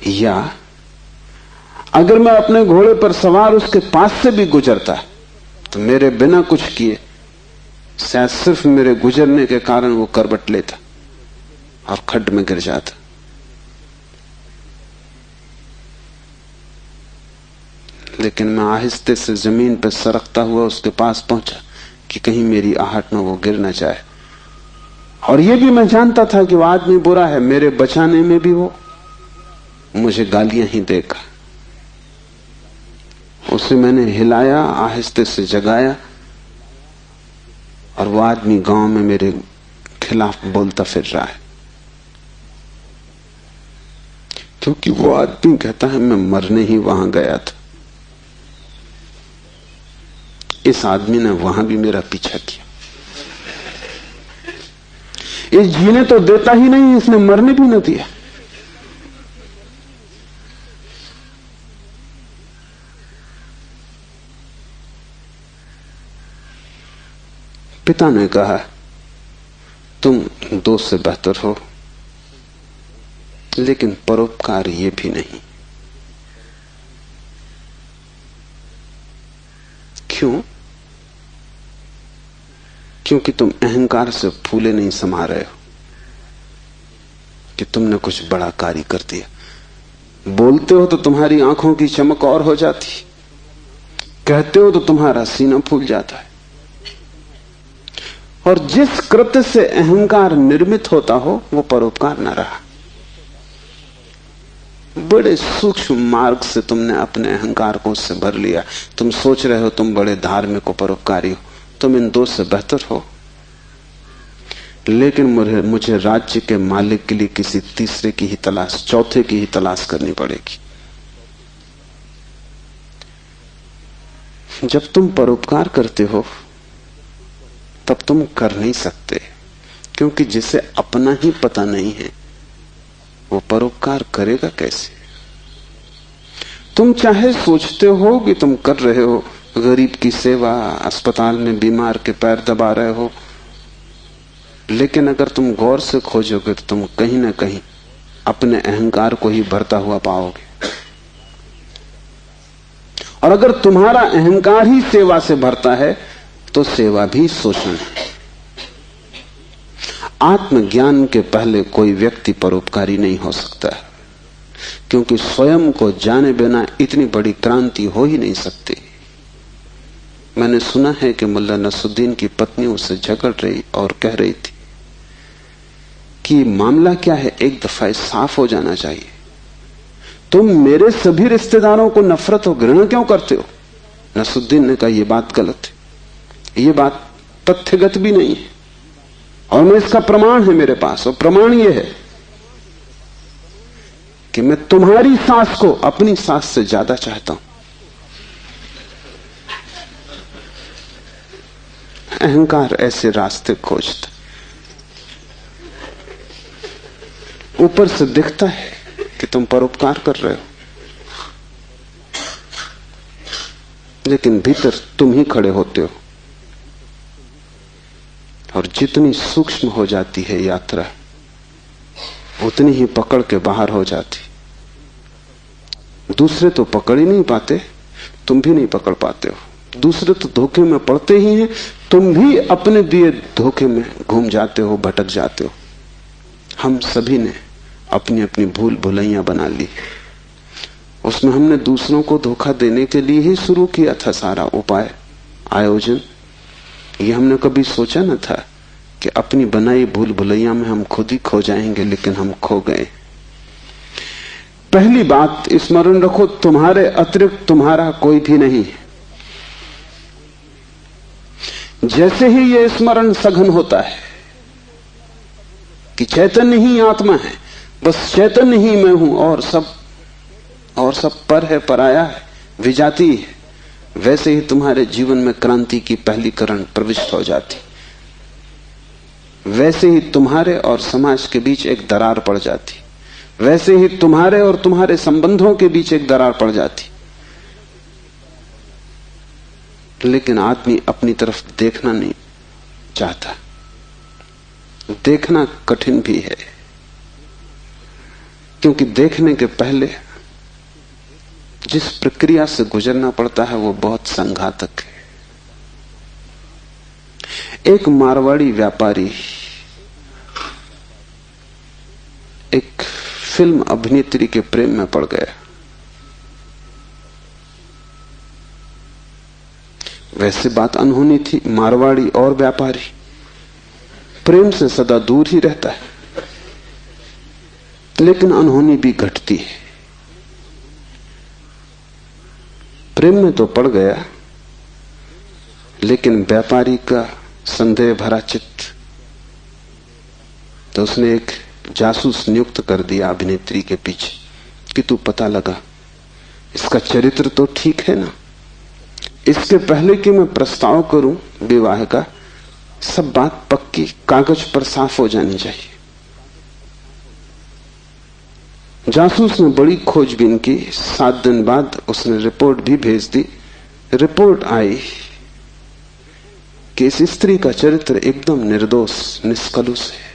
या अगर मैं अपने घोड़े पर सवार उसके पास से भी गुजरता तो मेरे बिना कुछ किए शायद सिर्फ मेरे गुजरने के कारण वो करवट लेता और खड्ड में गिर जाता। लेकिन मैं आहिस्ते से जमीन पर सरकता हुआ उसके पास पहुंचा कि कहीं मेरी आहट में वो गिर न जाए। और ये भी मैं जानता था कि वो आदमी बुरा है, मेरे बचाने में भी वो मुझे गालियां ही देगा। उसे मैंने हिलाया, आहिस्ते से जगाया, और वो आदमी गांव में मेरे खिलाफ बोलता फिर रहा है, क्योंकि वो आदमी कहता है मैं मरने ही वहां गया था। इस आदमी ने वहां भी मेरा पीछा किया। इस जीने तो देता ही नहीं, इसने मरने भी न दिया। पिता ने कहा तुम दोस्त से बेहतर हो, लेकिन परोपकार ये भी नहीं। क्यों? क्योंकि तुम अहंकार से फूले नहीं समा रहे हो कि तुमने कुछ बड़ा कार्य कर दिया। बोलते हो तो तुम्हारी आंखों की चमक और हो जाती, कहते हो तो तुम्हारा सीना फूल जाता है। और जिस कृत्य से अहंकार निर्मित होता हो वो परोपकार न रहा। बड़े सूक्ष्म मार्ग से तुमने अपने अहंकार को उससे भर लिया। तुम सोच रहे हो तुम बड़े धार्मिक हो, परोपकारी हो, तुम इन दो से बेहतर हो। लेकिन मुझे राज्य के मालिक के लिए किसी तीसरे की ही तलाश, चौथे की ही तलाश करनी पड़ेगी। जब तुम परोपकार करते हो तब तुम कर नहीं सकते, क्योंकि जिसे अपना ही पता नहीं है वो परोपकार करेगा कैसे? तुम चाहे सोचते हो कि तुम कर रहे हो गरीब की सेवा, अस्पताल में बीमार के पैर दबा रहे हो, लेकिन अगर तुम गौर से खोजोगे तो तुम कहीं ना कहीं अपने अहंकार को ही भरता हुआ पाओगे। और अगर तुम्हारा अहंकार ही सेवा से भरता है तो सेवा भी शोषण है। आत्मज्ञान के पहले कोई व्यक्ति परोपकारी नहीं हो सकता, क्योंकि स्वयं को जाने बिना इतनी बड़ी क्रांति हो ही नहीं सकती। मैंने सुना है कि मुल्ला नसरुद्दीन की पत्नी उससे झगड़ रही और कह रही थी कि मामला क्या है, एक दफा साफ हो जाना चाहिए। तुम मेरे सभी रिश्तेदारों को नफरत और घृणा क्यों करते हो? नसरुद्दीन ने कहा यह बात गलत है, ये बात तथ्यगत भी नहीं है, और मैं इसका प्रमाण है मेरे पास। और प्रमाण यह है कि मैं तुम्हारी सास को अपनी सास से ज्यादा चाहता हूं। अहंकार ऐसे रास्ते खोजता, ऊपर से दिखता है कि तुम परोपकार कर रहे हो, लेकिन भीतर तुम ही खड़े होते हो। और जितनी सूक्ष्म हो जाती है यात्रा, उतनी ही पकड़ के बाहर हो जाती। दूसरे तो पकड़ ही नहीं पाते, तुम भी नहीं पकड़ पाते हो। दूसरे तो धोखे में पड़ते ही हैं, तुम भी अपने दिए धोखे में घूम जाते हो, भटक जाते हो। हम सभी ने अपनी अपनी भूल भुलैया बना ली। उसमें हमने दूसरों को धोखा देने के लिए ही शुरू किया था सारा उपाय, आयोजन। ये हमने कभी सोचा न था कि अपनी बनाई भूल भुलैया में हम खुद ही खो जाएंगे, लेकिन हम खो गए। पहली बात स्मरण रखो, तुम्हारे अतिरिक्त तुम्हारा कोई भी नहीं है। जैसे ही यह स्मरण सघन होता है कि चैतन्य ही आत्मा है, बस चैतन्य ही मैं हूं और सब पर है, पराया है, विजाती है। वैसे ही तुम्हारे जीवन में क्रांति की पहली किरण प्रविष्ट हो जाती, वैसे ही तुम्हारे और समाज के बीच एक दरार पड़ जाती, वैसे ही तुम्हारे और तुम्हारे संबंधों के बीच एक दरार पड़ जाती। लेकिन आदमी अपनी तरफ देखना नहीं चाहता। देखना कठिन भी है, क्योंकि देखने के पहले जिस प्रक्रिया से गुजरना पड़ता है वो बहुत संघातक है। एक मारवाड़ी व्यापारी एक फिल्म अभिनेत्री के प्रेम में पड़ गया। वैसे बात अनहोनी थी, मारवाड़ी और व्यापारी प्रेम से सदा दूर ही रहता है, लेकिन अनहोनी भी घटती है। प्रेम में तो पड़ गया, लेकिन व्यापारी का संदेह भरा चित्त, तो उसने एक जासूस नियुक्त कर दिया अभिनेत्री के पीछे कि तू पता लगा, इसका चरित्र तो ठीक है ना, इसके पहले कि मैं प्रस्ताव करूं विवाह का, सब बात पक्की कागज पर साफ हो जानी चाहिए। जासूस ने बड़ी खोजबीन की। 7 दिन बाद उसने रिपोर्ट भी भेज दी। रिपोर्ट आई कि इस स्त्री का चरित्र एकदम निर्दोष, निष्कलुष है।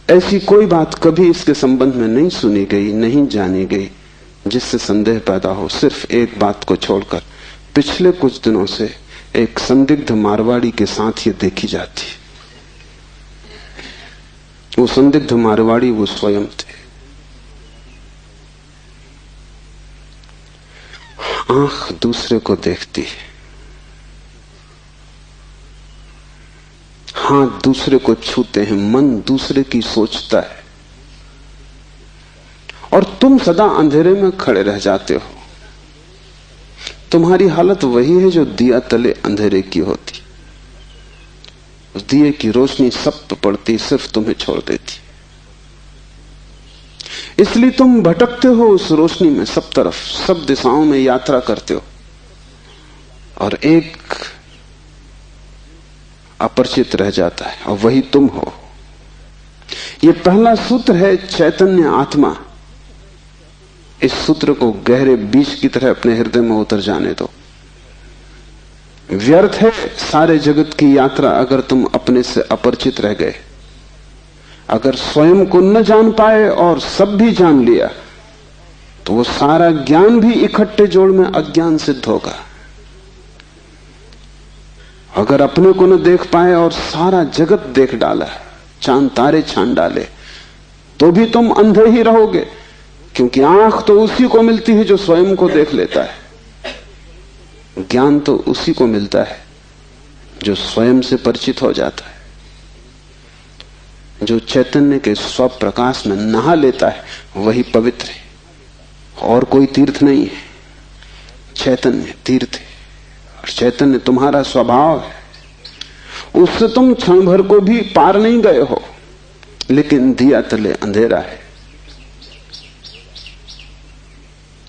ऐसी कोई बात कभी इसके संबंध में नहीं सुनी गई, नहीं जानी गई जिससे संदेह पैदा हो। सिर्फ एक बात को छोड़कर पिछले कुछ दिनों से एक संदिग्ध मारवाड़ी के साथ ये देखी जाती। वो संदिग्ध मारवाड़ी वो स्वयं थे। आंख दूसरे को देखती है, हाथ दूसरे को छूते हैं, मन दूसरे की सोचता है, और तुम सदा अंधेरे में खड़े रह जाते हो। तुम्हारी हालत वही है जो दिया तले अंधेरे की होती। उस दिए की रोशनी सब पे पड़ती, सिर्फ तुम्हें छोड़ देती। इसलिए तुम भटकते हो उस रोशनी में, सब तरफ, सब दिशाओं में यात्रा करते हो, और एक अपरिचित रह जाता है, और वही तुम हो। यह पहला सूत्र है, चैतन्य आत्मा। इस सूत्र को गहरे बीज की तरह अपने हृदय में उतर जाने दो। व्यर्थ है सारे जगत की यात्रा अगर तुम अपने से अपरिचित रह गए। अगर स्वयं को न जान पाए और सब भी जान लिया, तो वो सारा ज्ञान भी इकट्ठे जोड़ में अज्ञान सिद्ध होगा। अगर अपने को न देख पाए और सारा जगत देख डाला, चांद तारे छान डाले, तो भी तुम अंधे ही रहोगे, क्योंकि आंख तो उसी को मिलती है जो स्वयं को देख लेता है। ज्ञान तो उसी को मिलता है जो स्वयं से परिचित हो जाता है, जो चैतन्य के स्वप्रकाश में नहा लेता है, वही पवित्र है। और कोई तीर्थ नहीं है, चैतन्य तीर्थ है। और चैतन्य तुम्हारा स्वभाव है, उससे तुम क्षण भर को भी पार नहीं गए हो, लेकिन दिया तले अंधेरा है।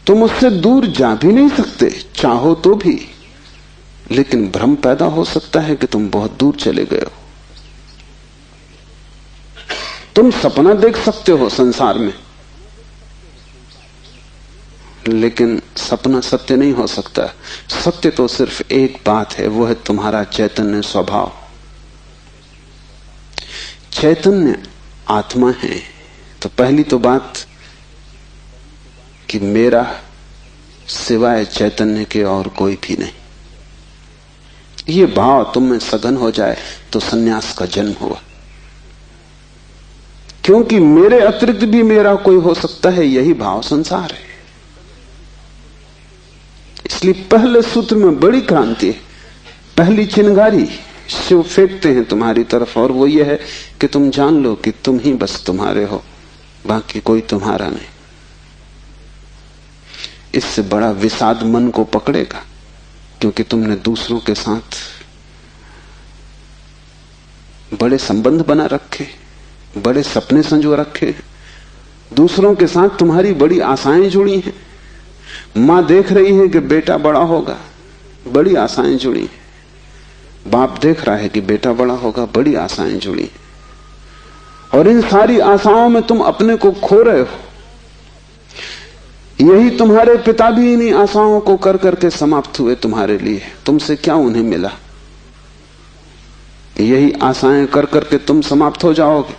तुम उससे दूर जा भी नहीं सकते, चाहो तो भी, लेकिन भ्रम पैदा हो सकता है कि तुम बहुत दूर चले गए हो। तुम सपना देख सकते हो संसार में, लेकिन सपना सत्य नहीं हो सकता। सत्य तो सिर्फ एक बात है, वो है तुम्हारा चैतन्य स्वभाव। चैतन्य आत्मा है, तो पहली तो बात कि मेरा सिवाय चैतन्य के और कोई भी नहीं। ये भाव तुम में सघन हो जाए तो सन्यास का जन्म हुआ, क्योंकि मेरे अतिरिक्त भी मेरा कोई हो सकता है, यही भाव संसार है। इसलिए पहले सूत्र में बड़ी क्रांति है। पहली चिंगारी शिव फेंकते हैं तुम्हारी तरफ, और वो ये है कि तुम जान लो कि तुम ही बस तुम्हारे हो, बाकी कोई तुम्हारा नहीं। इससे बड़ा विषाद मन को पकड़ेगा, क्योंकि तुमने दूसरों के साथ बड़े संबंध बना रखे, बड़े सपने संजो रखे हैं, दूसरों के साथ तुम्हारी बड़ी आशाएं जुड़ी हैं। मां देख रही है कि बेटा बड़ा होगा, बड़ी आशाएं जुड़ी हैं। बाप देख रहा है कि बेटा बड़ा होगा, बड़ी आशाएं जुड़ी हैं। और इन सारी आशाओं में तुम अपने को खो रहे हो। यही तुम्हारे पिता भी इन्हीं आशाओं को कर करके समाप्त हुए तुम्हारे लिए। तुमसे क्या उन्हें मिला? यही आशाएं कर करके तुम समाप्त हो जाओगे।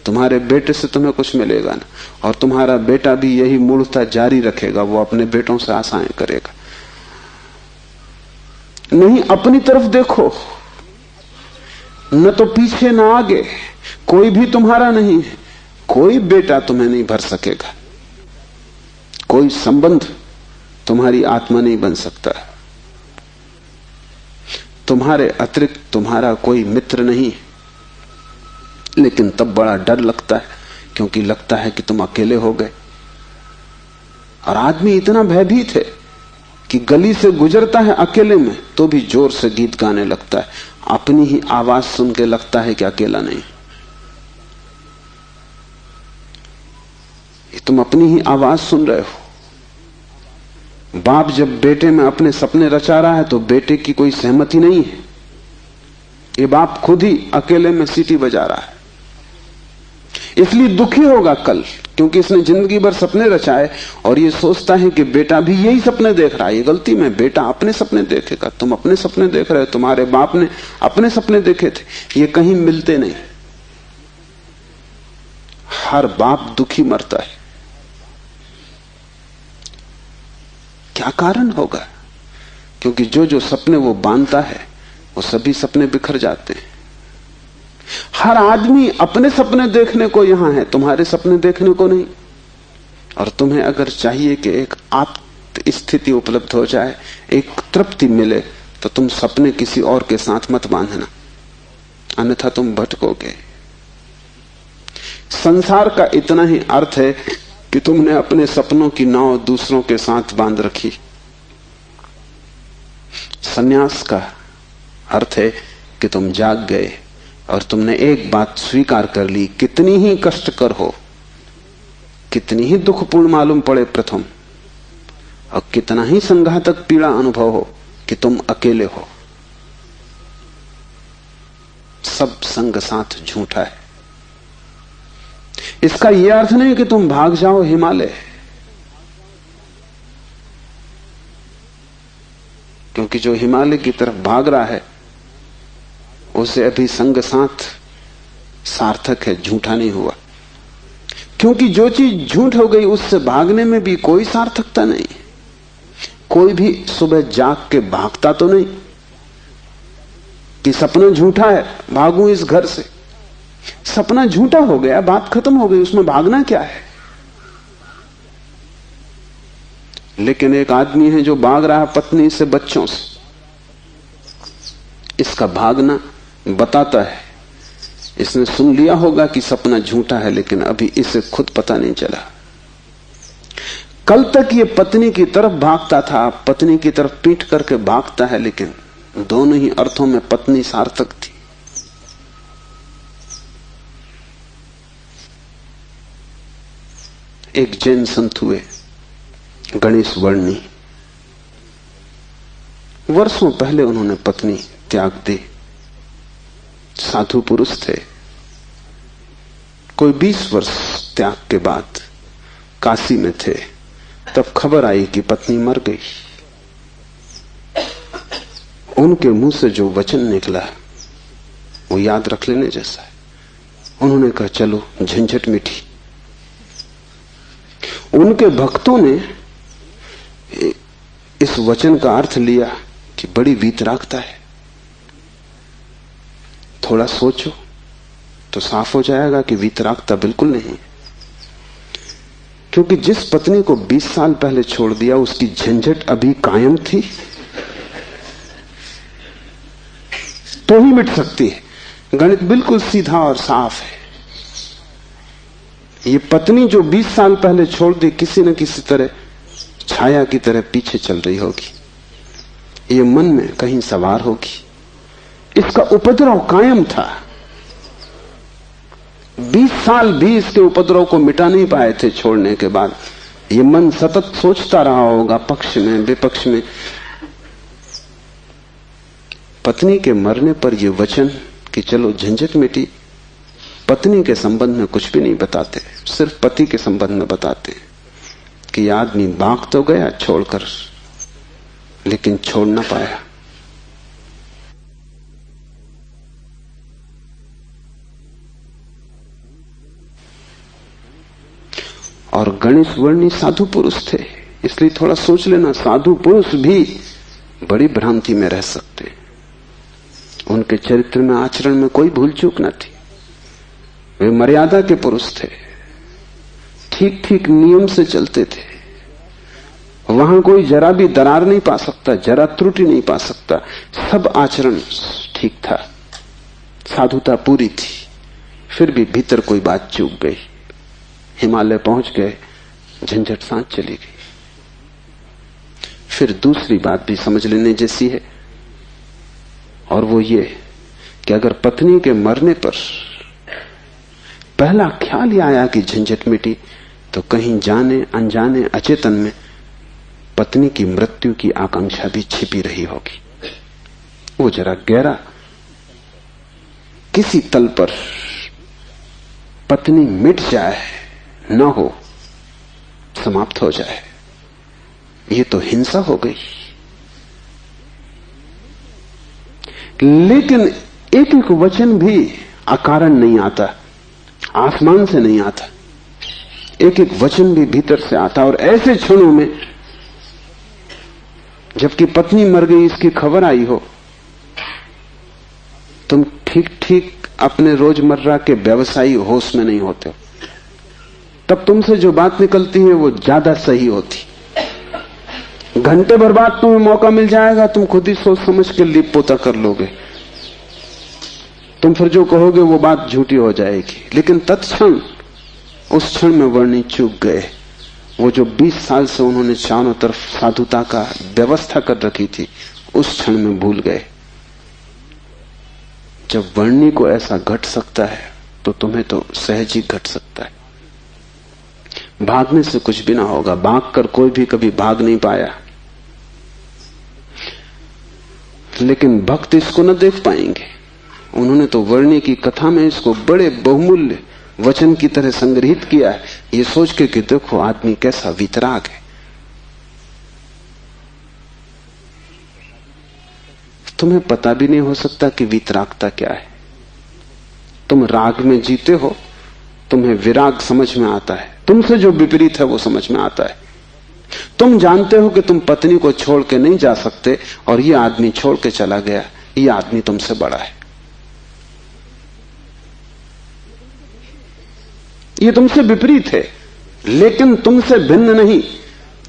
तुम्हारे बेटे से तुम्हें कुछ मिलेगा ना, और तुम्हारा बेटा भी यही मूर्खता जारी रखेगा। वो अपने बेटों से आशाएं करेगा। नहीं, अपनी तरफ देखो, न तो पीछे न आगे। कोई भी तुम्हारा नहीं है। कोई बेटा तुम्हें नहीं भर सकेगा। कोई संबंध तुम्हारी आत्मा नहीं बन सकता। तुम्हारे अतिरिक्त तुम्हारा कोई मित्र नहीं है। लेकिन तब बड़ा डर लगता है, क्योंकि लगता है कि तुम अकेले हो गए। और आदमी इतना भयभीत है कि गली से गुजरता है अकेले में तो भी जोर से गीत गाने लगता है। अपनी ही आवाज सुन के लगता है कि अकेला नहीं। तुम अपनी ही आवाज सुन रहे हो। बाप जब बेटे में अपने सपने रचा रहा है तो बेटे की कोई सहमति नहीं है। ये बाप खुद ही अकेले में सीटी बजा रहा है। इसलिए दुखी होगा कल, क्योंकि इसने जिंदगी भर सपने रचाए और ये सोचता है कि बेटा भी यही सपने देख रहा है। ये गलती में, बेटा अपने सपने देखेगा। तुम अपने सपने देख रहे हो, तुम्हारे बाप ने अपने सपने देखे थे। ये कहीं मिलते नहीं। हर बाप दुखी मरता है। क्या कारण होगा? क्योंकि जो जो सपने वो बांधता है वो सभी सपने बिखर जाते हैं। हर आदमी अपने सपने देखने को यहां है, तुम्हारे सपने देखने को नहीं। और तुम्हें अगर चाहिए कि एक आत्म स्थिति उपलब्ध हो जाए, एक तृप्ति मिले, तो तुम सपने किसी और के साथ मत बांधना, अन्यथा तुम भटकोगे। संसार का इतना ही अर्थ है कि तुमने अपने सपनों की नाव दूसरों के साथ बांध रखी। संन्यास का अर्थ है कि तुम जाग गए और तुमने एक बात स्वीकार कर ली, कितनी ही कष्टकर हो, कितनी ही दुखपूर्ण मालूम पड़े प्रथम, और कितना ही संघातक पीड़ा अनुभव हो, कि तुम अकेले हो। सब संग साथ झूठा है। इसका यह अर्थ नहीं कि तुम भाग जाओ हिमालय, क्योंकि जो हिमालय की तरफ भाग रहा है उसे अभी संग साथ सार्थक है, झूठा नहीं हुआ। क्योंकि जो चीज झूठ हो गई उससे भागने में भी कोई सार्थकता नहीं। कोई भी सुबह जाग के भागता तो नहीं कि सपना झूठा है, भागूं इस घर से। सपना झूठा हो गया, बात खत्म हो गई, उसमें भागना क्या है। लेकिन एक आदमी है जो भाग रहा है पत्नी से, बच्चों से। इसका भागना बताता है, इसने सुन लिया होगा कि सपना झूठा है, लेकिन अभी इसे खुद पता नहीं चला। कल तक ये पत्नी की तरफ भागता था, पत्नी की तरफ पीठ करके भागता है, लेकिन दोनों ही अर्थों में पत्नी सार्थक थी। एक जैन संत हुए, गणेश वर्णी। वर्षों पहले उन्होंने पत्नी त्याग दी। साधु पुरुष थे। कोई 20 वर्ष त्याग के बाद काशी में थे, तब खबर आई कि पत्नी मर गई। उनके मुंह से जो वचन निकला वो याद रख लेने जैसा है। उन्होंने कहा, चलो झंझट मिटी। उनके भक्तों ने इस वचन का अर्थ लिया कि बड़ी वीतरागता है। थोड़ा सोचो तो साफ हो जाएगा कि वीतरागता बिल्कुल नहीं। क्योंकि जिस पत्नी को 20 साल पहले छोड़ दिया उसकी झंझट अभी कायम थी तो ही मिट सकती है। गणित बिल्कुल सीधा और साफ है। ये पत्नी जो 20 साल पहले छोड़ दी, किसी न किसी तरह छाया की तरह पीछे चल रही होगी, ये मन में कहीं सवार होगी। इसका उपद्रव कायम था। 20 साल भी इसके उपद्रव को मिटा नहीं पाए थे छोड़ने के बाद। ये मन सतत सोचता रहा होगा, पक्ष में विपक्ष में। पत्नी के मरने पर ये वचन कि चलो झंझट मिटी, पत्नी के संबंध में कुछ भी नहीं बताते, सिर्फ पति के संबंध में बताते कि आदमी भाग तो गया छोड़कर, लेकिन छोड़ ना पाया। और गणेश वर्णी साधु पुरुष थे, इसलिए थोड़ा सोच लेना, साधु पुरुष भी बड़ी भ्रांति में रह सकते। उनके चरित्र में, आचरण में कोई भूल चूक न थी। वे मर्यादा के पुरुष थे, ठीक ठीक नियम से चलते थे। वहां कोई जरा भी दरार नहीं पा सकता, जरा त्रुटि नहीं पा सकता। सब आचरण ठीक था, साधुता पूरी थी। फिर भी भीतर कोई बात चूक गई, हिमालय पहुंच गए, झंझट सांस चली गई। फिर दूसरी बात भी समझ लेने जैसी है, और वो ये कि अगर पत्नी के मरने पर पहला ख्याल ही आया कि झंझट मिटी, तो कहीं जाने अनजाने अचेतन में पत्नी की मृत्यु की आकांक्षा भी छिपी रही होगी। वो जरा गहरा किसी तल पर पत्नी मिट जाए, न हो, समाप्त हो जाए, ये तो हिंसा हो गई। लेकिन एक एक वचन भी अकारण नहीं आता, आसमान से नहीं आता। एक एक वचन भी भीतर से आता। और ऐसे क्षणों में जबकि पत्नी मर गई इसकी खबर आई हो, तुम ठीक ठीक अपने रोजमर्रा के व्यवसायी होश में नहीं होते हो, तब तुमसे जो बात निकलती है वो ज्यादा सही होती। घंटे भर बाद तुम्हें मौका मिल जाएगा, तुम खुद ही सोच समझ के लीप पोता कर लोगे, तुम फिर जो कहोगे वो बात झूठी हो जाएगी। लेकिन तत्क्षण उस क्षण में वर्णी चूक गए। वो जो 20 साल से उन्होंने चारों तरफ साधुता का व्यवस्था कर रखी थी, उस क्षण में भूल गए। जब वर्णी को ऐसा घट सकता है तो तुम्हें तो सहज ही घट सकता है। भागने से कुछ भी ना होगा, भागकर कोई भी कभी भाग नहीं पाया। लेकिन भक्त इसको न देख पाएंगे। उन्होंने तो वर्णी की कथा में इसको बड़े बहुमूल्य वचन की तरह संग्रहित किया है, ये सोच के कि देखो आदमी कैसा वितराग है। तुम्हें पता भी नहीं हो सकता कि वितरागता क्या है। तुम राग में जीते हो, तुम्हें विराग समझ में आता है, तुमसे जो विपरीत है वो समझ में आता है। तुम जानते हो कि तुम पत्नी को छोड़ के नहीं जा सकते, और ये आदमी छोड़ के चला गया, ये आदमी तुमसे बड़ा है, ये तुमसे विपरीत है, लेकिन तुमसे भिन्न नहीं।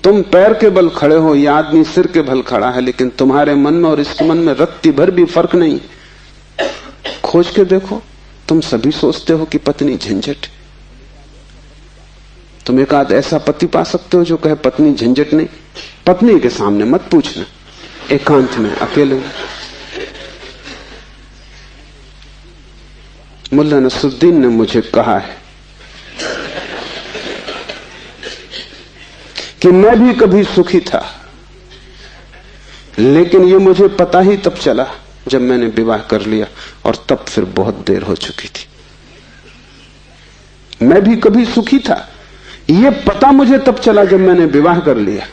तुम पैर के बल खड़े हो, यह आदमी सिर के बल खड़ा है, लेकिन तुम्हारे मन में और इसके मन में रत्ती भर भी फर्क नहीं। खोज के देखो, तुम सभी सोचते हो कि पत्नी झंझट। तुम एक आध ऐसा पति पा सकते हो जो कहे पत्नी झंझट नहीं। पत्नी के सामने मत पूछना, एकांत में अकेले। मुल्ला नसरुद्दीन ने मुझे कहा है कि मैं भी कभी सुखी था, लेकिन ये मुझे पता ही तब चला जब मैंने विवाह कर लिया, और तब फिर बहुत देर हो चुकी थी। मैं भी कभी सुखी था, ये पता मुझे तब चला जब मैंने विवाह कर लिया,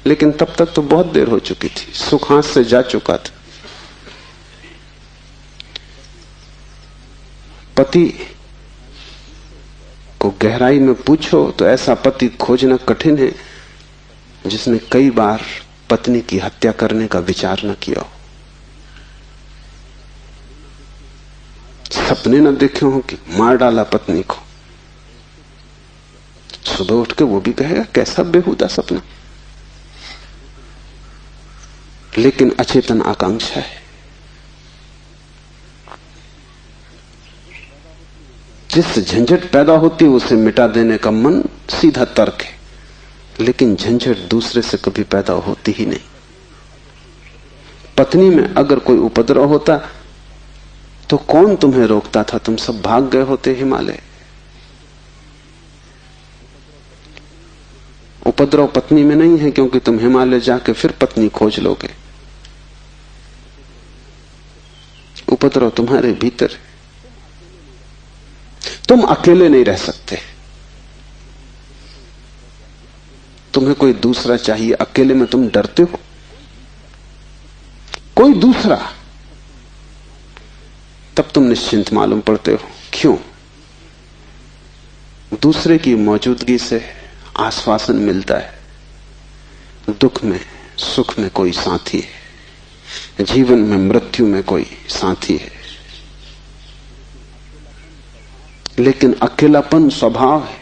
लेकिन तब तक तो बहुत देर हो चुकी थी, सुख हाथ से जा चुका था। पति को गहराई में पूछो तो ऐसा पति खोजना कठिन है जिसने कई बार पत्नी की हत्या करने का विचार न किया हो। सपने न देखे हो कि मार डाला पत्नी को, सुबह उठ के वो भी कहेगा कैसा बेहुदा सपना। लेकिन अचेतन आकांक्षा है। जिससे झंझट पैदा होती है उसे मिटा देने का मन सीधा तर्क है, लेकिन झंझट दूसरे से कभी पैदा होती ही नहीं। पत्नी में अगर कोई उपद्रव होता तो कौन तुम्हें रोकता था? तुम सब भाग गए होते हिमालय। उपद्रव पत्नी में नहीं है, क्योंकि तुम हिमालय जाके फिर पत्नी खोज लोगे। उपद्रव तुम्हारे भीतर है। तुम अकेले नहीं रह सकते, तुम्हें कोई दूसरा चाहिए। अकेले में तुम डरते हो, कोई दूसरा, तब तुम निश्चिंत मालूम पड़ते हो। क्यों? दूसरे की मौजूदगी से आश्वासन मिलता है। दुख में सुख में कोई साथी है, जीवन में मृत्यु में कोई साथी है। लेकिन अकेलापन स्वभाव है।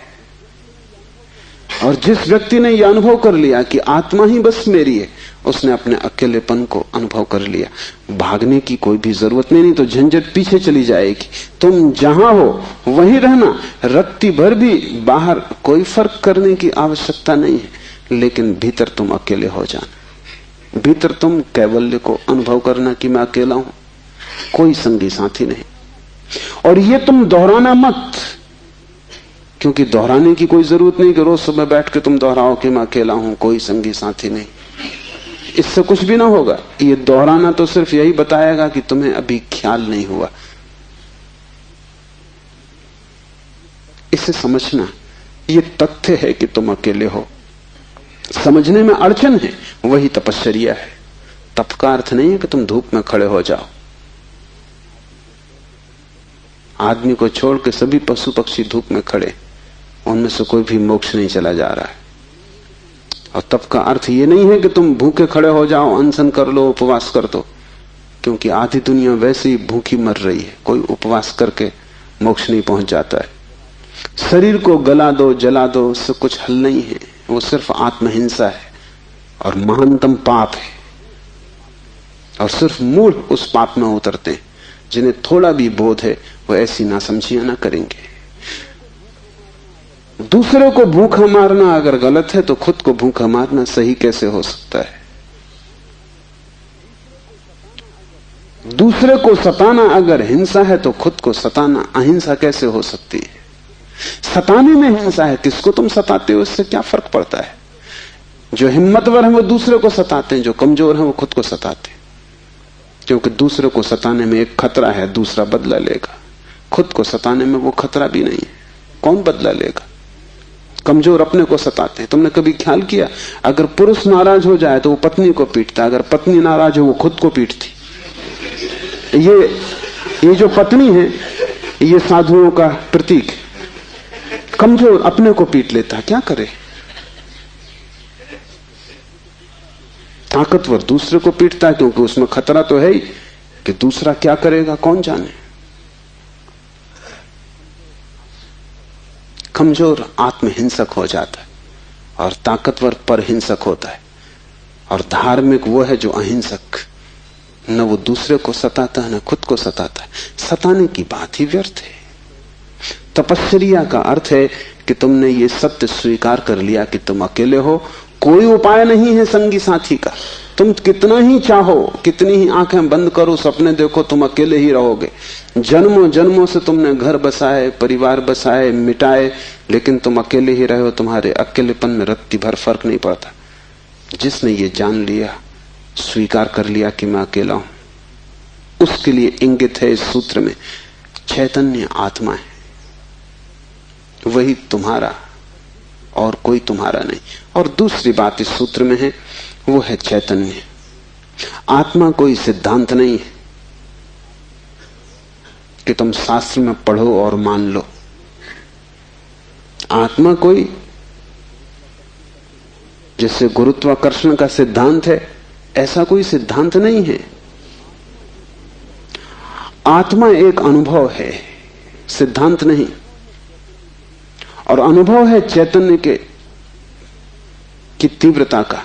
और जिस व्यक्ति ने यह अनुभव कर लिया कि आत्मा ही बस मेरी है, उसने अपने अकेलेपन को अनुभव कर लिया। भागने की कोई भी जरूरत नहीं तो झंझट पीछे चली जाएगी। तुम जहां हो वहीं रहना। रत्ती भर भी बाहर कोई फर्क करने की आवश्यकता नहीं है, लेकिन भीतर तुम अकेले हो जाना। भीतर तुम कैवल्य को अनुभव करना कि मैं अकेला हूं, कोई संगी साथी नहीं। और ये तुम दोहराना मत, क्योंकि दोहराने की कोई जरूरत नहीं कि रोज सुबह बैठ के तुम दोहराओ कि मैं अकेला हूं, कोई संगी साथी नहीं। इससे कुछ भी ना होगा। ये दोहराना तो सिर्फ यही बताएगा कि तुम्हें अभी ख्याल नहीं हुआ। इसे समझना, ये तथ्य है कि तुम अकेले हो। समझने में अड़चन है, वही तपश्चर्या है। तप का अर्थ नहीं है कि तुम धूप में खड़े हो जाओ। आदमी को छोड़ के सभी पशु पक्षी धूप में खड़े, उनमें से कोई भी मोक्ष नहीं चला जा रहा है। और तप का अर्थ ये नहीं है कि तुम भूखे खड़े हो जाओ, अनशन कर लो, उपवास कर दो, क्योंकि आधी दुनिया वैसे ही भूखी मर रही है। कोई उपवास करके मोक्ष नहीं पहुंच जाता है। शरीर को गला दो, जला दो, उससे कुछ हल नहीं है। वो सिर्फ आत्महिंसा है और महानतम पाप है। और सिर्फ मूढ़ उस पाप में उतरते हैं। जिन्हें थोड़ा भी बोध है वो ऐसी नासमझियां ना करेंगे। दूसरे को भूखा मारना अगर गलत है तो खुद को भूखा मारना सही कैसे हो सकता है? दूसरे को सताना अगर हिंसा है तो खुद को सताना अहिंसा कैसे हो सकती है? सताने में हिंसा है, किसको तुम सताते हो इससे क्या फर्क पड़ता है? जो हिम्मतवर है वो दूसरे को सताते हैं, जो कमजोर है वो खुद को सताते हैं। क्योंकि दूसरे को सताने में एक खतरा है, दूसरा बदला लेगा। खुद को सताने में वो खतरा भी नहीं है, कौन बदला लेगा? कमजोर अपने को सताते हैं। तुमने कभी ख्याल किया, अगर पुरुष नाराज हो जाए तो वो पत्नी को पीटता, अगर पत्नी नाराज हो वो खुद को पीटती। ये जो पत्नी है ये साधुओं का प्रतीक है। कमजोर अपने को पीट लेता, क्या करे? ताकतवर दूसरे को पीटता है, क्योंकि उसमें खतरा तो है ही कि दूसरा क्या करेगा कौन जाने। कमजोर आत्महिंसक हो जाता है और ताकतवर परहिंसक होता है। और धार्मिक वो है जो अहिंसक, न वो दूसरे को सताता है न खुद को सताता है। सताने की बात ही व्यर्थ है। तपश्चर्या का अर्थ है कि तुमने ये सत्य स्वीकार कर लिया कि तुम अकेले हो, कोई उपाय नहीं है संगी साथी का। तुम कितना ही चाहो, कितनी ही आंखें बंद करो, सपने देखो, तुम अकेले ही रहोगे। जन्मों जन्मों से तुमने घर बसाए, परिवार बसाए, मिटाए, लेकिन तुम अकेले ही रहे हो। तुम्हारे अकेलेपन में रत्ती भर फर्क नहीं पड़ता। जिसने ये जान लिया, स्वीकार कर लिया कि मैं अकेला हूं, उसके लिए इंगित है इस सूत्र में चैतन्य आत्मा है, वही तुम्हारा और कोई तुम्हारा नहीं। और दूसरी बात इस सूत्र में है, वो है चैतन्य। आत्मा कोई सिद्धांत नहीं है कि तुम शास्त्र में पढ़ो और मान लो। आत्मा कोई जैसे गुरुत्वाकर्षण का सिद्धांत है, ऐसा कोई सिद्धांत नहीं है। आत्मा एक अनुभव है, सिद्धांत नहीं। और अनुभव है चैतन्य की तीव्रता का।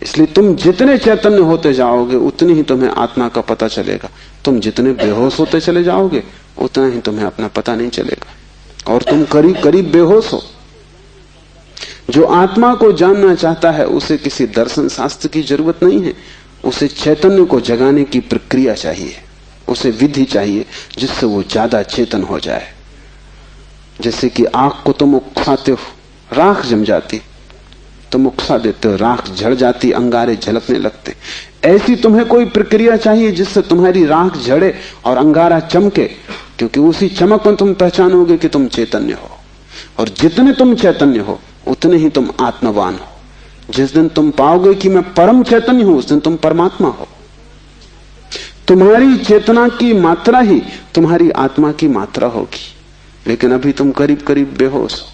इसलिए तुम जितने चैतन्य होते जाओगे उतनी ही तुम्हें आत्मा का पता चलेगा। तुम जितने बेहोश होते चले जाओगे उतना ही तुम्हें अपना पता नहीं चलेगा। और तुम करीब करीब बेहोश हो। जो आत्मा को जानना चाहता है उसे किसी दर्शन शास्त्र की जरूरत नहीं है, उसे चैतन्य को जगाने की प्रक्रिया चाहिए। उसे विधि चाहिए जिससे वो ज्यादा चेतन हो जाए। जैसे कि आग को तुम उकसाते हो, राख जम जाती, तुम उकसा देते हो, राख झड़ जाती, अंगारे झलकने लगते। ऐसी तुम्हें कोई प्रक्रिया चाहिए जिससे तुम्हारी राख झड़े और अंगारा चमके, क्योंकि उसी चमक में तुम पहचानोगे कि तुम चैतन्य हो। और जितने तुम चैतन्य हो उतने ही तुम आत्मवान हो। जिस दिन तुम पाओगे कि मैं परम चैतन्य हूं, उस दिन तुम परमात्मा हो। तुम्हारी चेतना की मात्रा ही तुम्हारी आत्मा की मात्रा होगी। लेकिन अभी तुम करीब करीब बेहोश हो,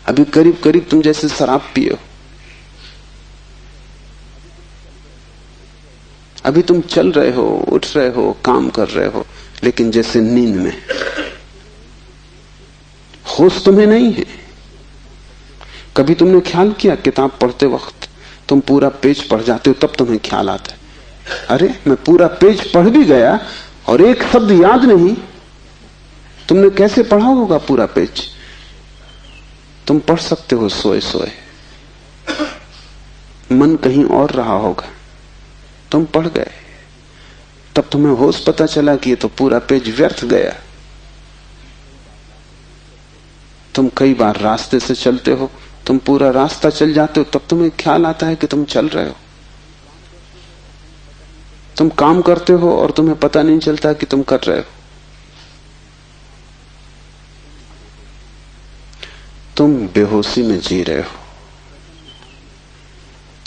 अभी करीब करीब तुम जैसे शराब पिए हो, अभी तुम चल रहे हो, उठ रहे हो, काम कर रहे हो, लेकिन जैसे नींद में। होश तुम्हें नहीं है। कभी तुमने ख्याल किया, किताब पढ़ते वक्त तुम पूरा पेज पढ़ जाते हो, तब तुम्हें ख्याल आता है, अरे मैं पूरा पेज पढ़ भी गया और एक शब्द याद नहीं। तुमने कैसे पढ़ा होगा पूरा पेज? तुम पढ़ सकते हो सोए सोए, मन कहीं और रहा होगा, तुम पढ़ गए, तब तुम्हें होश पता चला कि ये तो पूरा पेज व्यर्थ गया। तुम कई बार रास्ते से चलते हो, तुम पूरा रास्ता चल जाते हो, तब तुम्हें ख्याल आता है कि तुम चल रहे हो। तुम काम करते हो और तुम्हें पता नहीं चलता कि तुम कर रहे हो। तुम बेहोशी में जी रहे हो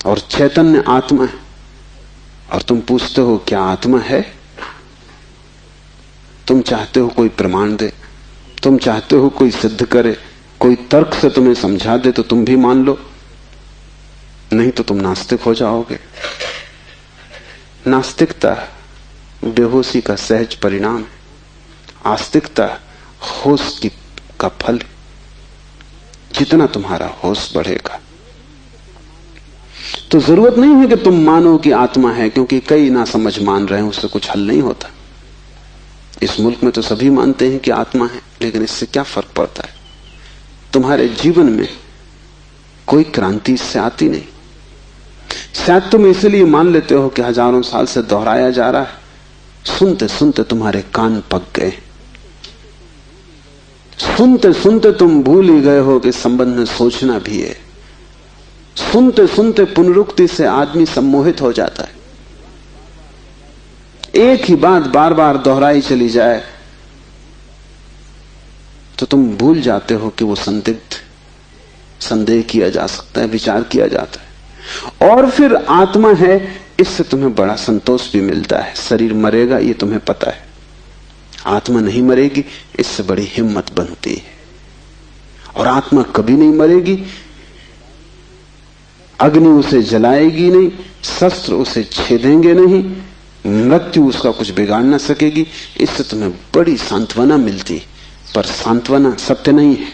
और चैतन्य आत्मा है। और तुम पूछते हो क्या आत्मा है? तुम चाहते हो कोई प्रमाण दे, तुम चाहते हो कोई सिद्ध करे, कोई तर्क से तुम्हें समझा दे तो तुम भी मान लो, नहीं तो तुम नास्तिक हो जाओगे। नास्तिकता बेहोशी का सहज परिणाम है, आस्तिकता होश का फल। जितना तुम्हारा होश बढ़ेगा तो जरूरत नहीं है कि तुम मानो कि आत्मा है, क्योंकि कई ना समझ मान रहे हैं, उससे कुछ हल नहीं होता। इस मुल्क में तो सभी मानते हैं कि आत्मा है, लेकिन इससे क्या फर्क पड़ता है? तुम्हारे जीवन में कोई क्रांति इससे आती नहीं। शायद तुम इसलिए मान लेते हो कि हजारों साल से दोहराया जा रहा है। सुनते सुनते तुम्हारे कान पक गए, सुनते सुनते तुम भूल ही गए हो कि संबंध में सोचना भी है। सुनते सुनते पुनरुक्ति से आदमी सम्मोहित हो जाता है। एक ही बात बार बार दोहराई चली जाए तो तुम भूल जाते हो कि वो संदेह किया जा सकता है, विचार किया जाता है। और फिर आत्मा है, इससे तुम्हें बड़ा संतोष भी मिलता है। शरीर मरेगा ये तुम्हें पता है, आत्मा नहीं मरेगी, इससे बड़ी हिम्मत बनती है। और आत्मा कभी नहीं मरेगी, अग्नि उसे जलाएगी नहीं, शस्त्र उसे छेदेंगे नहीं, मृत्यु उसका कुछ बिगाड़ ना सकेगी। इससे तुम्हें बड़ी सांत्वना मिलती, पर सांत्वना सत्य नहीं है।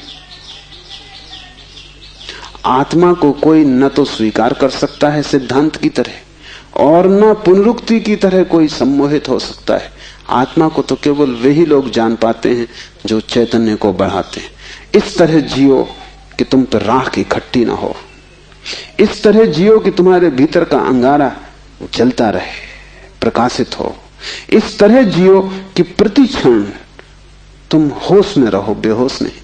आत्मा को कोई न तो स्वीकार कर सकता है सिद्धांत की तरह, और न पुनरुक्ति की तरह कोई सम्मोहित हो सकता है। आत्मा को तो केवल वही लोग जान पाते हैं जो चैतन्य को बढ़ाते हैं। इस तरह जियो कि तुम पर राख इकट्ठी ना हो, इस तरह जियो कि तुम्हारे भीतर का अंगारा जलता रहे, प्रकाशित हो। इस तरह जियो कि प्रति क्षण तुम होश में रहो, बेहोश नहीं।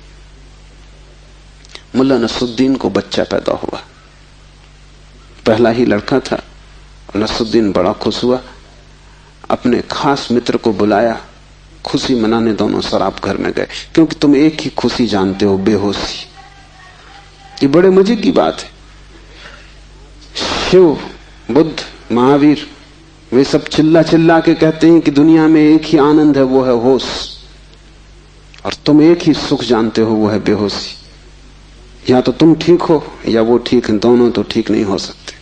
मुल्ला नसरुद्दीन को बच्चा पैदा हुआ, पहला ही लड़का था। नसरुद्दीन बड़ा खुश हुआ, अपने खास मित्र को बुलाया, खुशी मनाने दोनों शराब घर में गए। क्योंकि तुम एक ही खुशी जानते हो, बेहोशी। ये बड़े मजे की बात है। शिव, बुद्ध, महावीर, वे सब चिल्ला चिल्ला के कहते हैं कि दुनिया में एक ही आनंद है, वो है होश। और तुम एक ही सुख जानते हो, वो है बेहोशी। या तो तुम ठीक हो या वो ठीक है, दोनों तो ठीक नहीं हो सकते।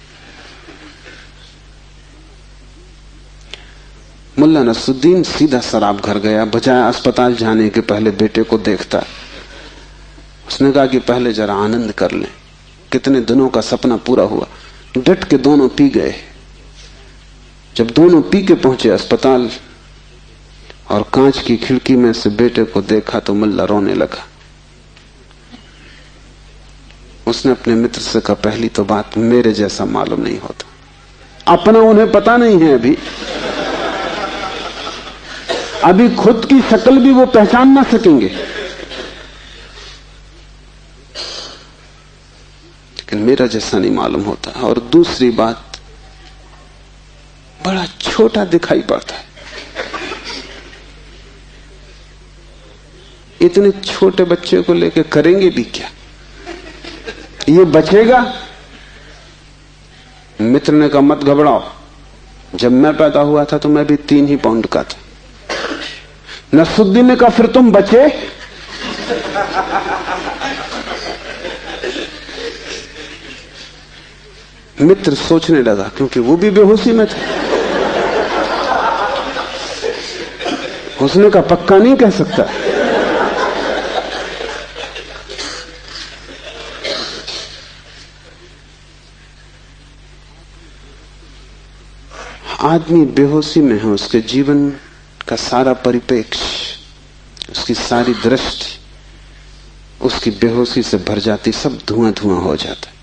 मुल्ला नसरुद्दीन सीधा शराब घर गया, बजाय अस्पताल जाने के पहले बेटे को देखता। उसने कहा कि पहले जरा आनंद कर लें, कितने दिनों का सपना पूरा हुआ। डट के दोनों पी गए। जब दोनों पी के पहुंचे अस्पताल और कांच की खिड़की में से बेटे को देखा तो मुल्ला रोने लगा। उसने अपने मित्र से कहा, पहली तो बात मेरे जैसा मालूम नहीं होता। अपना उन्हें पता नहीं है अभी, अभी खुद की शक्ल भी वो पहचान ना सकेंगे। लेकिन मेरा जैसा नहीं मालूम होता। और दूसरी बात, बड़ा छोटा दिखाई पड़ता है। इतने छोटे बच्चे को लेकर करेंगे भी क्या? ये बचेगा? मित्र ने कहा मत घबराओ, जब मैं पैदा हुआ था तो मैं भी 3 ही पाउंड का था। नसरुद्दीन ने कहा फिर तुम बचे? मित्र सोचने लगा, क्योंकि वो भी बेहोशी में था। उसने कहा पक्का नहीं कह सकता। आदमी बेहोशी में है, उसके जीवन का सारा परिप्रेक्ष्य, उसकी सारी दृष्टि उसकी बेहोशी से भर जाती, सब धुआं धुआं हो जाता है।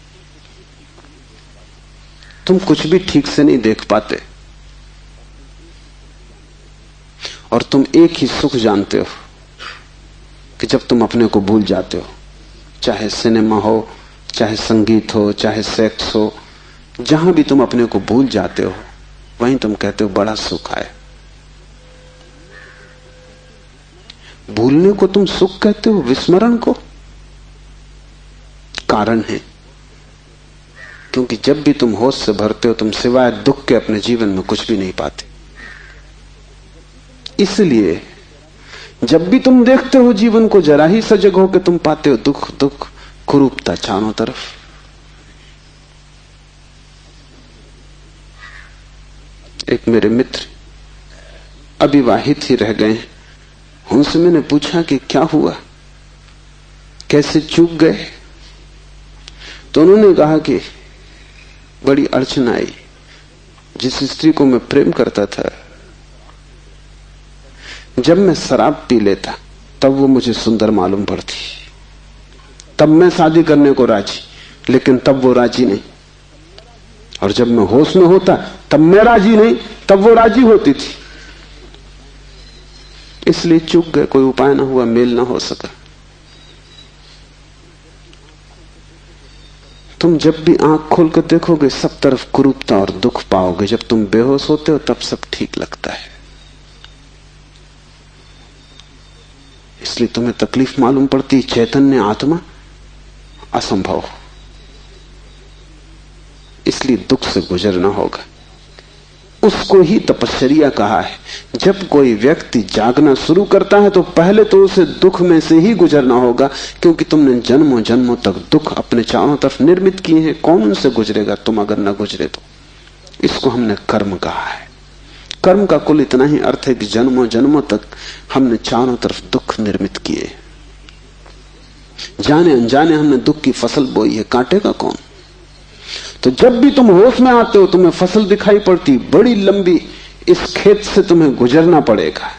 तुम कुछ भी ठीक से नहीं देख पाते, और तुम एक ही सुख जानते हो कि जब तुम अपने को भूल जाते हो, चाहे सिनेमा हो, चाहे संगीत हो, चाहे सेक्स हो, जहां भी तुम अपने को भूल जाते हो वहीं तुम कहते हो बड़ा सुख आया। भूलने को तुम सुख कहते हो, विस्मरण को? कारण है, क्योंकि जब भी तुम होश से भरते हो तुम सिवाय दुख के अपने जीवन में कुछ भी नहीं पाते। इसलिए जब भी तुम देखते हो जीवन को, जरा ही सजग हो के तुम पाते हो दुख दुख, कुरूपता चारों तरफ। एक मेरे मित्र अविवाहित ही रह गए, उनसे मैंने पूछा कि क्या हुआ, कैसे चूक गए? तो उन्होंने कहा कि बड़ी अड़चन आई। जिस स्त्री को मैं प्रेम करता था, जब मैं शराब पी लेता तब वो मुझे सुंदर मालूम पड़ती, तब मैं शादी करने को राजी, लेकिन तब वो राजी नहीं। और जब मैं होश में होता तब मैं राजी नहीं, तब वो राजी होती थी। इसलिए चूक गए, कोई उपाय ना हुआ, मेल ना हो सका। तुम जब भी आंख खोल कर देखोगे सब तरफ कुरूपता और दुख पाओगे। जब तुम बेहोश होते हो तब सब ठीक लगता है। इसलिए तुम्हें तकलीफ मालूम पड़ती, चैतन्य आत्मा असंभव। इसलिए दुख से गुजरना होगा। उसको ही तपश्चर्या कहा है। जब कोई व्यक्ति जागना शुरू करता है तो पहले तो उसे दुख में से ही गुजरना होगा, क्योंकि तुमने जन्मों जन्मों तक दुख अपने चारों तरफ निर्मित किए हैं। कौन उनसे गुजरेगा तुम अगर न गुजरे तो? इसको हमने कर्म कहा है। कर्म का कुल इतना ही अर्थ है कि जन्मों जन्मों तक हमने चारों तरफ दुख निर्मित किए, जाने अनजाने हमने दुख की फसल बोई है, काटेगा कौन? तो जब भी तुम होश में आते हो तुम्हें फसल दिखाई पड़ती बड़ी लंबी, इस खेत से तुम्हें गुजरना पड़ेगा।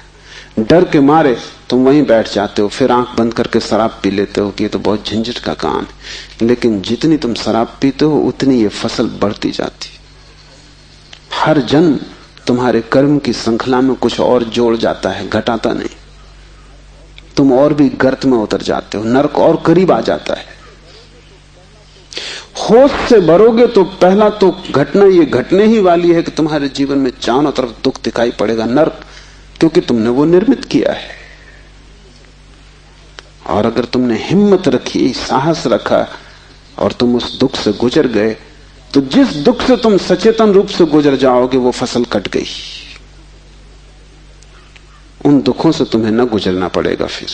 डर के मारे तुम वहीं बैठ जाते हो, फिर आंख बंद करके शराब पी लेते हो कि ये तो बहुत झंझट का काम है। लेकिन जितनी तुम शराब पीते हो उतनी ये फसल बढ़ती जाती। हर जन्म तुम्हारे कर्म की श्रृंखला में कुछ और जोड़ जाता है, घटाता नहीं। तुम और भी गर्त में उतर जाते हो, नरक और करीब आ जाता है। होश से भरोगे तो पहला तो घटना ये घटने ही वाली है कि तुम्हारे जीवन में चारों तरफ दुख दिखाई पड़ेगा, नरक, क्योंकि तुमने वो निर्मित किया है। और अगर तुमने हिम्मत रखी, साहस रखा और तुम उस दुख से गुजर गए, तो जिस दुख से तुम सचेतन रूप से गुजर जाओगे वो फसल कट गई। उन दुखों से तुम्हें न गुजरना पड़ेगा फिर।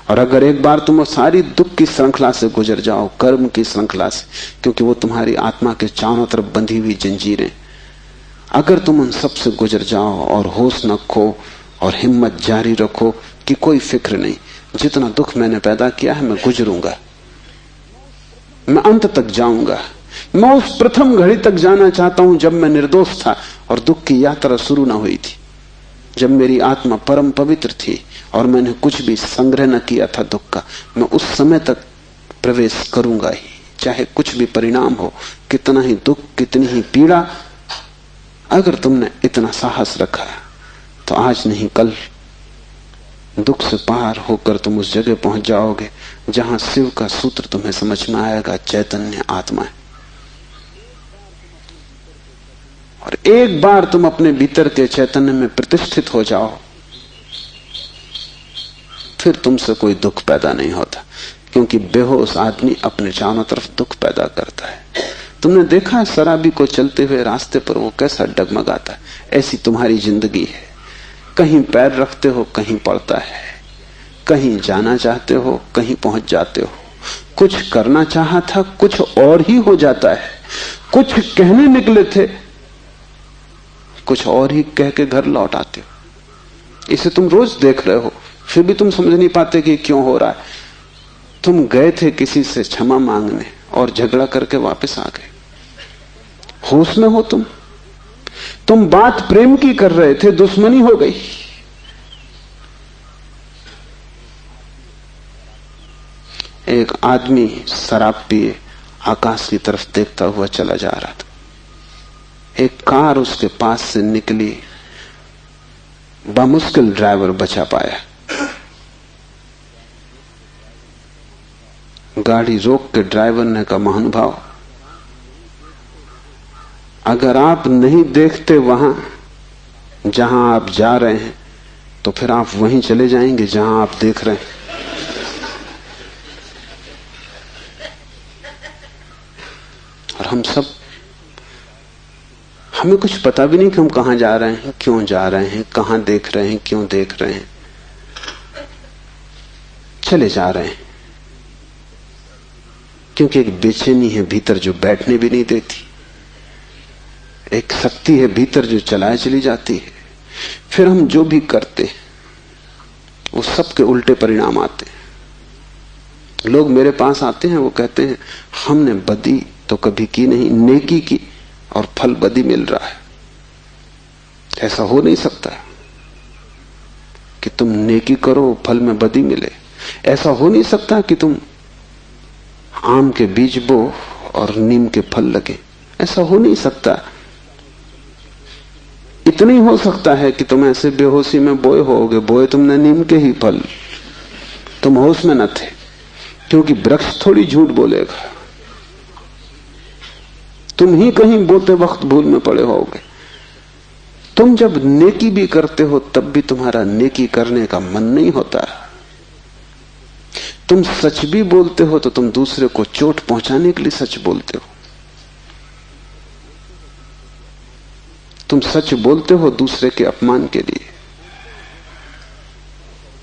और अगर एक बार तुम सारी दुख की श्रृंखला से गुजर जाओ, कर्म की श्रृंखला से, क्योंकि वो तुम्हारी आत्मा के चारों तरफ बंधी हुई जंजीरें, अगर तुम उन सब से गुजर जाओ और होश न खो और हिम्मत जारी रखो कि कोई फिक्र नहीं, जितना दुख मैंने पैदा किया है मैं गुजरूंगा, मैं अंत तक जाऊंगा। मैं उस प्रथम घड़ी तक जाना चाहता हूं जब मैं निर्दोष था और दुख की यात्रा शुरू ना हुई थी, जब मेरी आत्मा परम पवित्र थी और मैंने कुछ भी संग्रह न किया था दुख का। मैं उस समय तक प्रवेश करूंगा ही, चाहे कुछ भी परिणाम हो, कितना ही दुख, कितनी ही पीड़ा। अगर तुमने इतना साहस रखा तो आज नहीं कल दुख से पार होकर तुम उस जगह पहुंच जाओगे जहां शिव का सूत्र तुम्हें समझ में आएगा, चैतन्य आत्मा है। और एक बार तुम अपने भीतर के चैतन्य में प्रतिष्ठित हो जाओ, फिर तुमसे कोई दुख पैदा नहीं होता, क्योंकि बेहोश आदमी अपने चारों तरफ दुख पैदा करता है। तुमने देखा है शराबी को चलते हुए रास्ते पर वो कैसा डगमगाता है? ऐसी तुम्हारी जिंदगी है। कहीं पैर रखते हो कहीं पड़ता है, कहीं जाना चाहते हो कहीं पहुंच जाते हो, कुछ करना चाहा था कुछ और ही हो जाता है, कुछ कहने निकले थे कुछ और ही कह के घर लौट आते हो। इसे तुम रोज देख रहे हो, फिर भी तुम समझ नहीं पाते कि क्यों हो रहा है। तुम गए थे किसी से क्षमा मांगने और झगड़ा करके वापस आ गए। होश में हो तुम बात प्रेम की कर रहे थे, दुश्मनी हो गई। एक आदमी शराब पिए आकाश की तरफ देखता हुआ चला जा रहा था। एक कार उसके पास से निकली, बामुश्किल ड्राइवर बचा पाया। गाड़ी रोक के ड्राइवर ने कहा, महानुभाव, अगर आप नहीं देखते वहां जहां आप जा रहे हैं तो फिर आप वहीं चले जाएंगे जहां आप देख रहे हैं। और हमें कुछ पता भी नहीं कि हम कहां जा रहे हैं, क्यों जा रहे हैं, कहां देख रहे हैं, क्यों देख रहे हैं, चले जा रहे हैं। क्योंकि एक बेचैनी है भीतर जो बैठने भी नहीं देती, एक शक्ति है भीतर जो चलाए चली जाती है। फिर हम जो भी करते वो सबके उल्टे परिणाम आते हैं। लोग मेरे पास आते हैं, वो कहते हैं हमने बदी तो कभी की नहीं, नेकी की और फल बदी मिल रहा है। ऐसा हो नहीं सकता कि तुम नेकी करो फल में बदी मिले। ऐसा हो नहीं सकता कि तुम आम के बीज बो और नीम के फल लगे। ऐसा हो नहीं सकता। इतना ही हो सकता है कि तुम ऐसे बेहोशी में बोए होगे, बोए तुमने नीम के ही फल, तुम होश में न थे, क्योंकि वृक्ष थोड़ी झूठ बोलेगा। तुम ही कहीं बोते वक्त भूल में पड़े होगे। तुम जब नेकी भी करते हो तब भी तुम्हारा नेकी करने का मन नहीं होता। तुम सच भी बोलते हो तो तुम दूसरे को चोट पहुंचाने के लिए सच बोलते हो। तुम सच बोलते हो दूसरे के अपमान के लिए।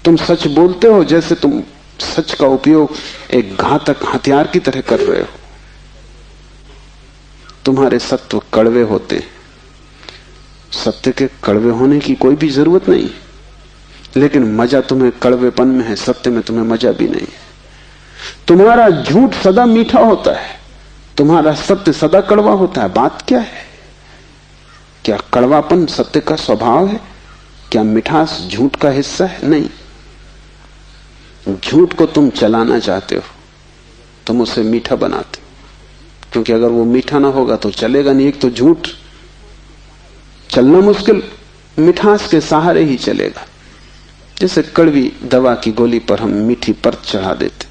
तुम सच बोलते हो जैसे तुम सच का उपयोग एक घातक हथियार की तरह कर रहे हो। तुम्हारे सत्व कड़वे होते। सत्य के कड़वे होने की कोई भी जरूरत नहीं, लेकिन मजा तुम्हें कड़वेपन में है, सत्य में तुम्हें मजा भी नहीं है। तुम्हारा झूठ सदा मीठा होता है, तुम्हारा सत्य सदा कड़वा होता है। बात क्या है? क्या कड़वापन सत्य का स्वभाव है? क्या मिठास झूठ का हिस्सा है? नहीं। झूठ को तुम चलाना चाहते हो, तुम उसे मीठा बनाते हो, क्योंकि अगर वो मीठा ना होगा तो चलेगा नहीं। एक तो झूठ चलना मुश्किल, मिठास के सहारे ही चलेगा। जैसे कड़वी दवा की गोली पर हम मीठी परत चढ़ा देते,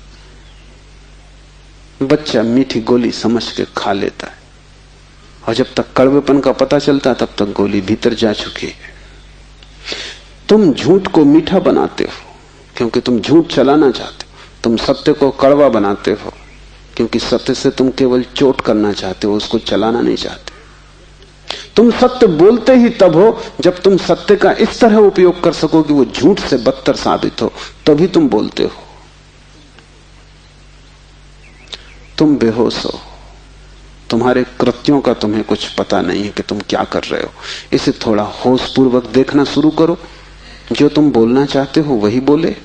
बच्चा मीठी गोली समझ के खा लेता है, और जब तक कड़वेपन का पता चलता है तब तक गोली भीतर जा चुकी है। तुम झूठ को मीठा बनाते हो क्योंकि तुम झूठ चलाना चाहते हो। तुम सत्य को कड़वा बनाते हो क्योंकि सत्य से तुम केवल चोट करना चाहते हो, उसको चलाना नहीं चाहते। तुम सत्य बोलते ही तब हो जब तुम सत्य का इस तरह उपयोग कर सको कि वो झूठ से बदतर साबित हो, तभी तुम बोलते हो। तुम बेहोश हो, तुम्हारे कृत्यों का तुम्हें कुछ पता नहीं है कि तुम क्या कर रहे हो। इसे थोड़ा होश पूर्वक देखना शुरू करो। जो तुम बोलना चाहते हो वही बोले,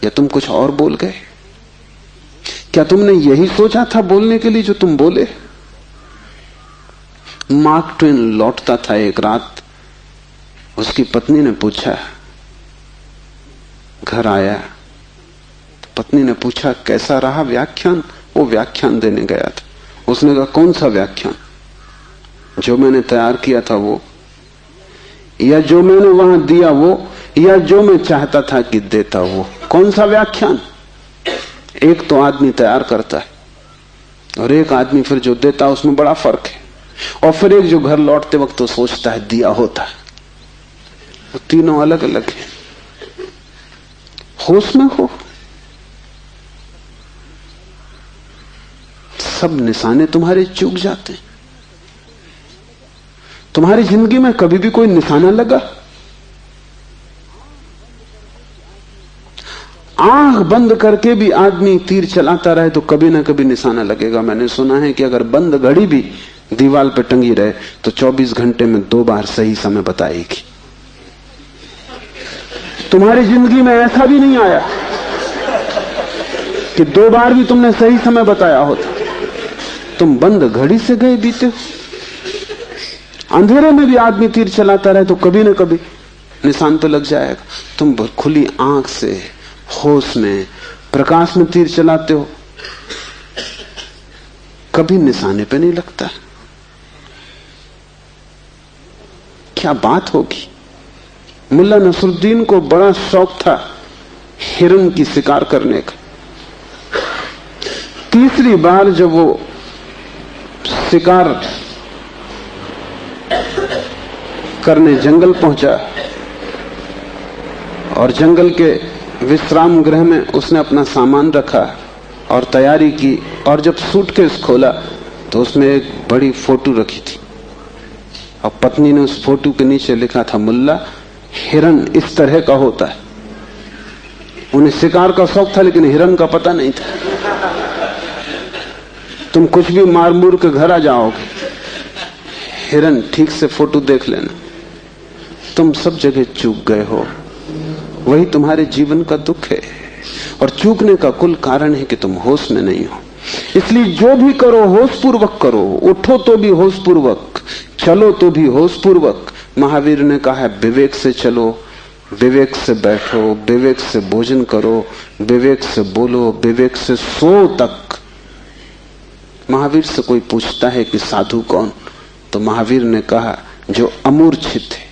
या तुम कुछ और बोल गए? क्या तुमने यही सोचा था बोलने के लिए जो तुम बोले? मार्क ट्वेन लौटता था एक रात, उसकी पत्नी ने पूछा, घर आया तो पत्नी ने पूछा कैसा रहा व्याख्यान? वो व्याख्यान देने गया था। उसने कहा कौन सा व्याख्यान? जो मैंने तैयार किया था वो। या जो मैंने वहां दिया वो, या जो मैं चाहता था कि देता वो? कौन सा व्याख्यान? एक तो आदमी तैयार करता है और एक आदमी फिर जो देता है, उसमें बड़ा फर्क है। और फिर एक जो घर लौटते वक्त तो सोचता है दिया होता है। वो तीनों अलग अलग हैं। होश में हो, सब निशाने तुम्हारे चूक जाते हैं। तुम्हारी जिंदगी में कभी भी कोई निशाना लगा? आंख बंद करके भी आदमी तीर चलाता रहे तो कभी ना कभी निशाना लगेगा। मैंने सुना है कि अगर बंद घड़ी भी दीवार पर टंगी रहे तो 24 घंटे में 2 बार सही समय बताएगी। तुम्हारी जिंदगी में ऐसा भी नहीं आया कि 2 बार भी तुमने सही समय बताया होता। तुम बंद घड़ी से गए बीते हो। अंधेरे में भी आदमी तीर चलाता रहे तो कभी ना कभी निशान पे लग जाएगा। तुम खुली आंख से होश में प्रकाश में तीर चलाते हो, कभी निशाने पे नहीं लगता। क्या बात होगी? मुल्ला नसरुद्दीन को बड़ा शौक था हिरन की शिकार करने का। तीसरी बार जब वो शिकार करने जंगल पहुंचा और जंगल के विश्राम गृह में उसने अपना सामान रखा और तैयारी की, और जब सूटकेस खोला तो उसमें एक बड़ी फोटो रखी थी और पत्नी ने उस फोटो के नीचे लिखा था, मुल्ला हिरन इस तरह का होता है। उन्हें शिकार का शौक था लेकिन हिरन का पता नहीं था। तुम कुछ भी मार मूर के घर आ जाओगे, हिरन ठीक से फोटो देख लेना। तुम सब जगह चूक गए हो, वही तुम्हारे जीवन का दुख है। और चूकने का कुल कारण है कि तुम होश में नहीं हो। इसलिए जो भी करो होश पूर्वक करो। उठो तो भी होश पूर्वक, चलो तो भी होश पूर्वक। महावीर ने कहा है विवेक से चलो, विवेक से बैठो, विवेक से भोजन करो, विवेक से बोलो, विवेक से सो तक। महावीर से कोई पूछता है कि साधु कौन, तो महावीर ने कहा जो अमूर्छित है।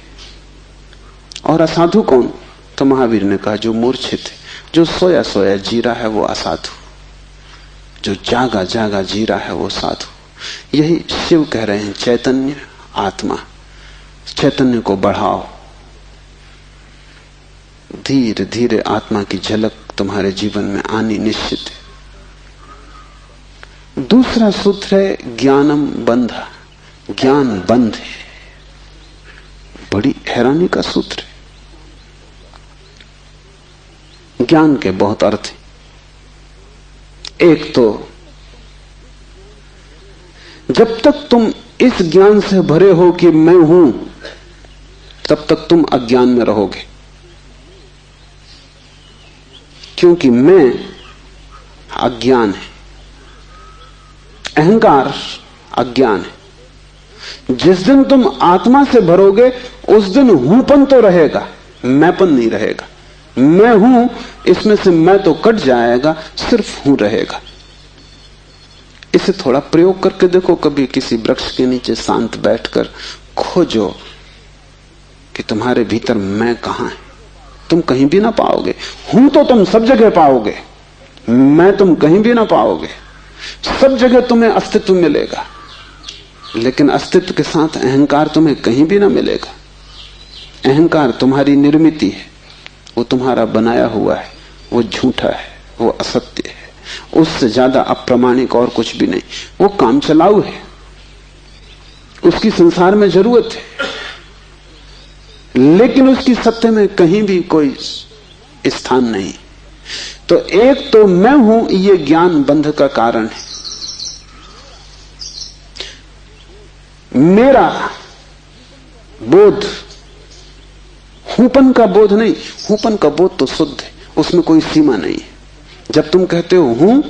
और असाधु कौन, तो महावीर ने कहा जो मूर्छित है। जो सोया सोया जी रहा है वो असाधु, जो जागा जागा जी रहा है वो साधु। यही शिव कह रहे हैं, चैतन्य आत्मा। चैतन्य को बढ़ाओ, धीरे धीरे आत्मा की झलक तुम्हारे जीवन में आनी निश्चित है। दूसरा सूत्र है ज्ञानम बंधा। ज्ञान बंध है। बड़ी हैरानी का सूत्र है। ज्ञान के बहुत अर्थ हैं। एक तो जब तक तुम इस ज्ञान से भरे हो कि मैं हूं, तब तक तुम अज्ञान में रहोगे, क्योंकि मैं अज्ञान है, अहंकार अज्ञान है। जिस दिन तुम आत्मा से भरोगे उस दिन हूंपन तो रहेगा, मैंपन नहीं रहेगा। मैं हूं, इसमें से मैं तो कट जाएगा, सिर्फ हूं रहेगा। इसे थोड़ा प्रयोग करके देखो। कभी किसी वृक्ष के नीचे शांत बैठकर खोजो कि तुम्हारे भीतर मैं कहां है। तुम कहीं भी ना पाओगे। हूं तो तुम सब जगह पाओगे, मैं तुम कहीं भी ना पाओगे। सब जगह तुम्हें अस्तित्व मिलेगा, लेकिन अस्तित्व के साथ अहंकार तुम्हें कहीं भी ना मिलेगा। अहंकार तुम्हारी निर्मिति है, वो तुम्हारा बनाया हुआ है, वो झूठा है, वो असत्य है, उससे ज्यादा अप्रामाणिक और कुछ भी नहीं। वो काम चलाऊ है, उसकी संसार में जरूरत है, लेकिन उसकी सत्य में कहीं भी कोई स्थान नहीं। तो एक तो मैं हूं, ये ज्ञान बंध का कारण है। मेरा बोध हूंपन का बोध नहीं। हूंपन का बोध तो शुद्ध है, उसमें कोई सीमा नहीं है। जब तुम कहते हो हूं,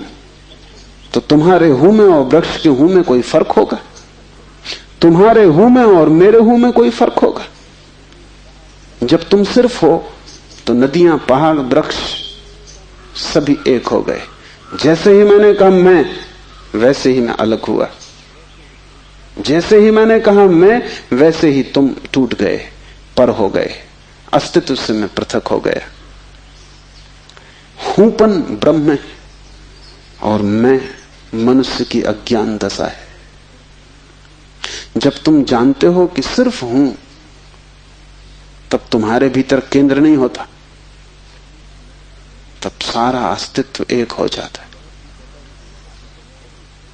तो तुम्हारे हूं में और वृक्ष के हूं में कोई फर्क होगा? तुम्हारे हूं में और मेरे हूं में कोई फर्क होगा? जब तुम सिर्फ हो तो नदियां, पहाड़, वृक्ष सभी एक हो गए। जैसे ही मैंने कहा मैं, वैसे ही मैं अलग हुआ। जैसे ही मैंने कहा मैं, वैसे ही तुम टूट गए। पर हो गए, अस्तित्व से मैं पृथक हो गया। हूंपन ब्रह्म है और मैं मनुष्य की अज्ञान दशा है। जब तुम जानते हो कि सिर्फ हूं, तब तुम्हारे भीतर केंद्र नहीं होता, तब सारा अस्तित्व एक हो जाता है।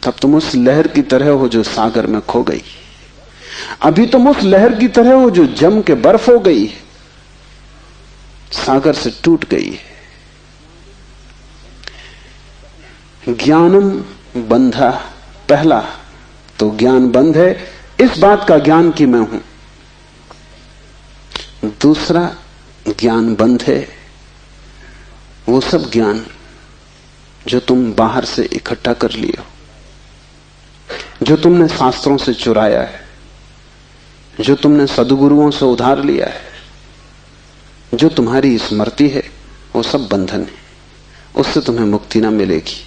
तब तुम उस लहर की तरह हो जो सागर में खो गई। अभी तुम उस लहर की तरह हो जो जम के बर्फ हो गई है, सागर से टूट गई है। ज्ञानम बंधा, पहला तो ज्ञान बंध है, इस बात का ज्ञान कि मैं हूं। दूसरा ज्ञान बंध है वो सब ज्ञान जो तुम बाहर से इकट्ठा कर लिए हो, जो तुमने शास्त्रों से चुराया है, जो तुमने सद्गुरुओं से उधार लिया है, जो तुम्हारी स्मृति है, वो सब बंधन है। उससे तुम्हें मुक्ति ना मिलेगी।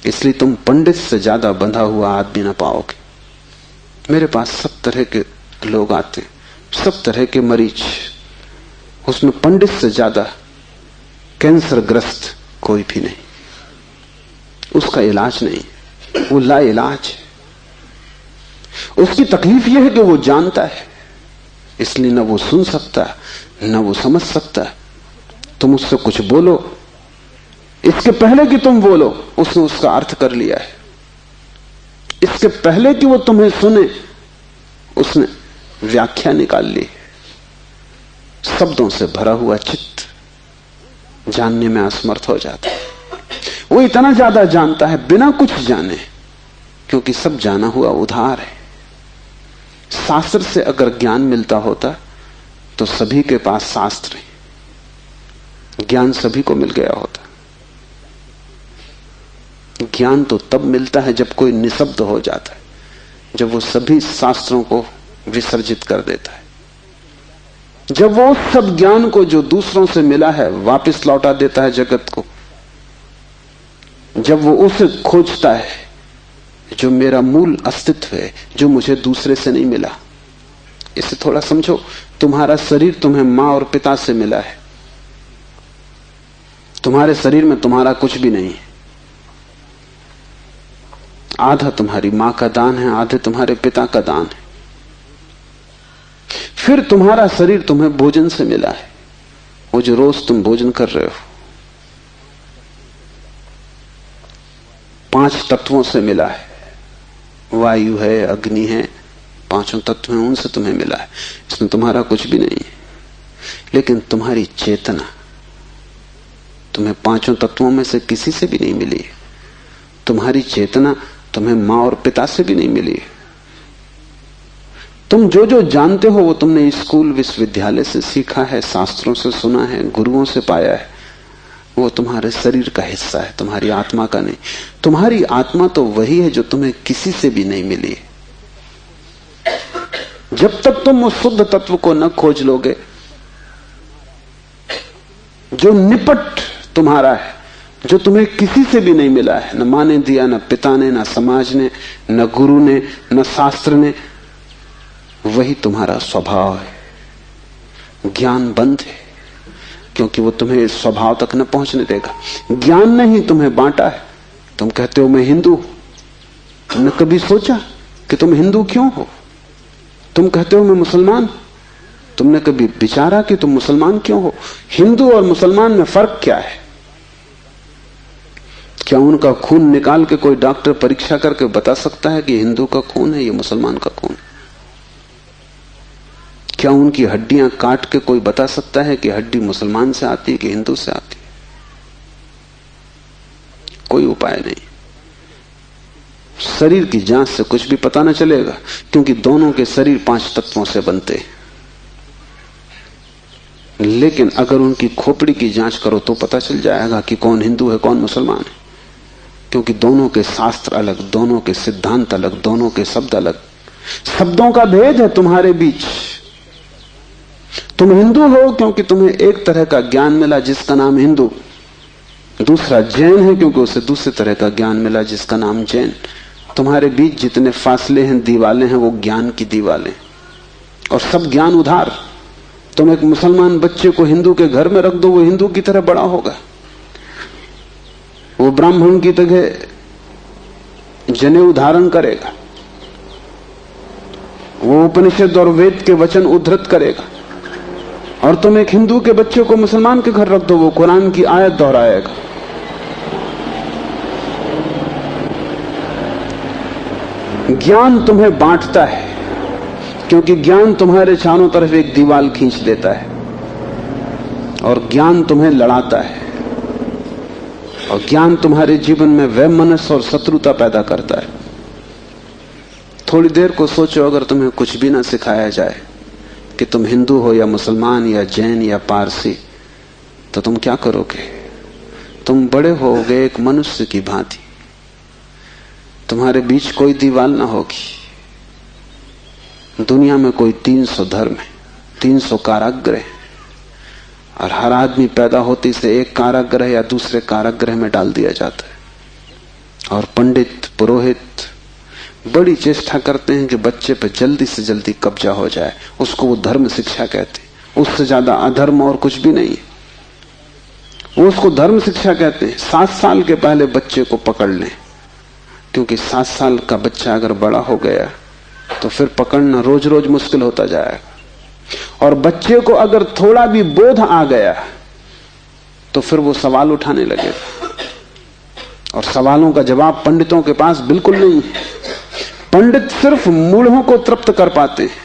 इसलिए तुम पंडित से ज्यादा बंधा हुआ आदमी ना पाओगे। मेरे पास सब तरह के लोग आते हैं, सब तरह के मरीज, उसमें पंडित से ज्यादा कैंसर ग्रस्त कोई भी नहीं। उसका इलाज नहीं, वो ला इलाज है। उसकी तकलीफ यह है कि वो जानता है, इसलिए न वो सुन सकता न वो समझ सकता। तुम उससे कुछ बोलो, इसके पहले कि तुम बोलो उसने उसका अर्थ कर लिया है। इसके पहले कि वो तुम्हें सुने उसने व्याख्या निकाल ली। शब्दों से भरा हुआ चित्त जानने में असमर्थ हो जाता है। वो इतना ज्यादा जानता है बिना कुछ जाने, क्योंकि सब जाना हुआ उधार है। शास्त्र से अगर ज्ञान मिलता होता तो सभी के पास शास्त्र है, ज्ञान सभी को मिल गया होता। ज्ञान तो तब मिलता है जब कोई निशब्द हो जाता है, जब वो सभी शास्त्रों को विसर्जित कर देता है, जब वो उस सब ज्ञान को जो दूसरों से मिला है वापस लौटा देता है जगत को, जब वो उसे खोजता है जो मेरा मूल अस्तित्व है, जो मुझे दूसरे से नहीं मिला। इसे थोड़ा समझो, तुम्हारा शरीर तुम्हें मां और पिता से मिला है। तुम्हारे शरीर में तुम्हारा कुछ भी नहीं है। आधा तुम्हारी मां का दान है, आधे तुम्हारे पिता का दान है। फिर तुम्हारा शरीर तुम्हें भोजन से मिला है, वो जो रोज तुम भोजन कर रहे हो। 5 तत्वों से मिला है, वायु है, अग्नि है, 5 तत्व हैं, उनसे तुम्हें मिला है। इसमें तुम्हारा कुछ भी नहीं है। लेकिन तुम्हारी चेतना तुम्हें 5 तत्वों में से किसी से भी नहीं मिली है। तुम्हारी चेतना तुम्हें मां और पिता से भी नहीं मिली है। तुम जो जो जानते हो वो तुमने स्कूल विश्वविद्यालय से सीखा है, शास्त्रों से सुना है, गुरुओं से पाया है। वो तुम्हारे शरीर का हिस्सा है, तुम्हारी आत्मा का नहीं। तुम्हारी आत्मा तो वही है जो तुम्हें किसी से भी नहीं मिली है। जब तक तुम उस शुद्ध तत्व को न खोज लोगे जो निपट तुम्हारा है, जो तुम्हें किसी से भी नहीं मिला है, न मां ने दिया, न पिता ने, न समाज ने, न गुरु ने, न शास्त्र ने, वही तुम्हारा स्वभाव है। ज्ञान बंद है क्योंकि वो तुम्हें स्वभाव तक न पहुंचने देगा। ज्ञान ने ही तुम्हें बांटा है। तुम कहते हो मैं हिंदू, तुमने कभी सोचा कि तुम हिंदू क्यों हो? तुम कहते हो मैं मुसलमान, तुमने कभी विचारा कि तुम मुसलमान क्यों हो? हिंदू और मुसलमान में फर्क क्या है? क्या उनका खून निकाल के कोई डॉक्टर परीक्षा करके बता सकता है कि हिंदू का खून है, ये मुसलमान का खून? क्या उनकी हड्डियां काट के कोई बता सकता है कि हड्डी मुसलमान से आती है कि हिंदू से आती है? कोई उपाय नहीं। शरीर की जांच से कुछ भी पता न चलेगा, क्योंकि दोनों के शरीर 5 तत्वों से बनते हैं। लेकिन अगर उनकी खोपड़ी की जांच करो तो पता चल जाएगा कि कौन हिंदू है कौन मुसलमान है, क्योंकि दोनों के शास्त्र अलग, दोनों के सिद्धांत अलग, दोनों के शब्द अलग। शब्दों का भेद है तुम्हारे बीच। तुम हिंदू हो क्योंकि तुम्हें एक तरह का ज्ञान मिला जिसका नाम हिंदू, दूसरा जैन है क्योंकि उसे दूसरे तरह का ज्ञान मिला जिसका नाम जैन। तुम्हारे बीच जितने फासले हैं, दीवालें हैं, वो ज्ञान की दीवालें, और सब ज्ञान उधार। तुम एक मुसलमान बच्चे को हिंदू के घर में रख दो, वो हिंदू की तरह बड़ा होगा। वो ब्राह्मण की तरह जनेऊ धारण करेगा, वो उपनिषद और वेद के वचन उद्धृत करेगा। और तुम एक हिंदू के बच्चे को मुसलमान के घर रख दो, वो कुरान की आयत दोहराएगा। ज्ञान तुम्हें बांटता है, क्योंकि ज्ञान तुम्हारे चारों तरफ एक दीवार खींच देता है, और ज्ञान तुम्हें लड़ाता है, और ज्ञान तुम्हारे जीवन में वैमनस्य और शत्रुता पैदा करता है। थोड़ी देर को सोचो, अगर तुम्हें कुछ भी ना सिखाया जाए कि तुम हिंदू हो या मुसलमान या जैन या पारसी, तो तुम क्या करोगे? तुम बड़े होगे एक मनुष्य की भांति। तुम्हारे बीच कोई दीवार ना होगी। दुनिया में कोई 300 धर्म है, 300 कारागृह, और हर आदमी पैदा होते से एक कारागृह या दूसरे कारागृह में डाल दिया जाता है। और पंडित पुरोहित बड़ी चेष्टा करते हैं कि बच्चे पे जल्दी से जल्दी कब्जा हो जाए। उसको वो धर्म शिक्षा कहते हैं। उससे ज्यादा अधर्म और कुछ भी नहीं है। वो उसको धर्म शिक्षा कहते हैं। 7 साल के पहले बच्चे को पकड़ लें, क्योंकि 7 साल का बच्चा अगर बड़ा हो गया तो फिर पकड़ना रोज रोज मुश्किल होता जाएगा। और बच्चे को अगर थोड़ा भी बोध आ गया तो फिर वो सवाल उठाने लगेगा, और सवालों का जवाब पंडितों के पास बिल्कुल नहीं है। पंडित सिर्फ मूढ़ों को तृप्त कर पाते हैं।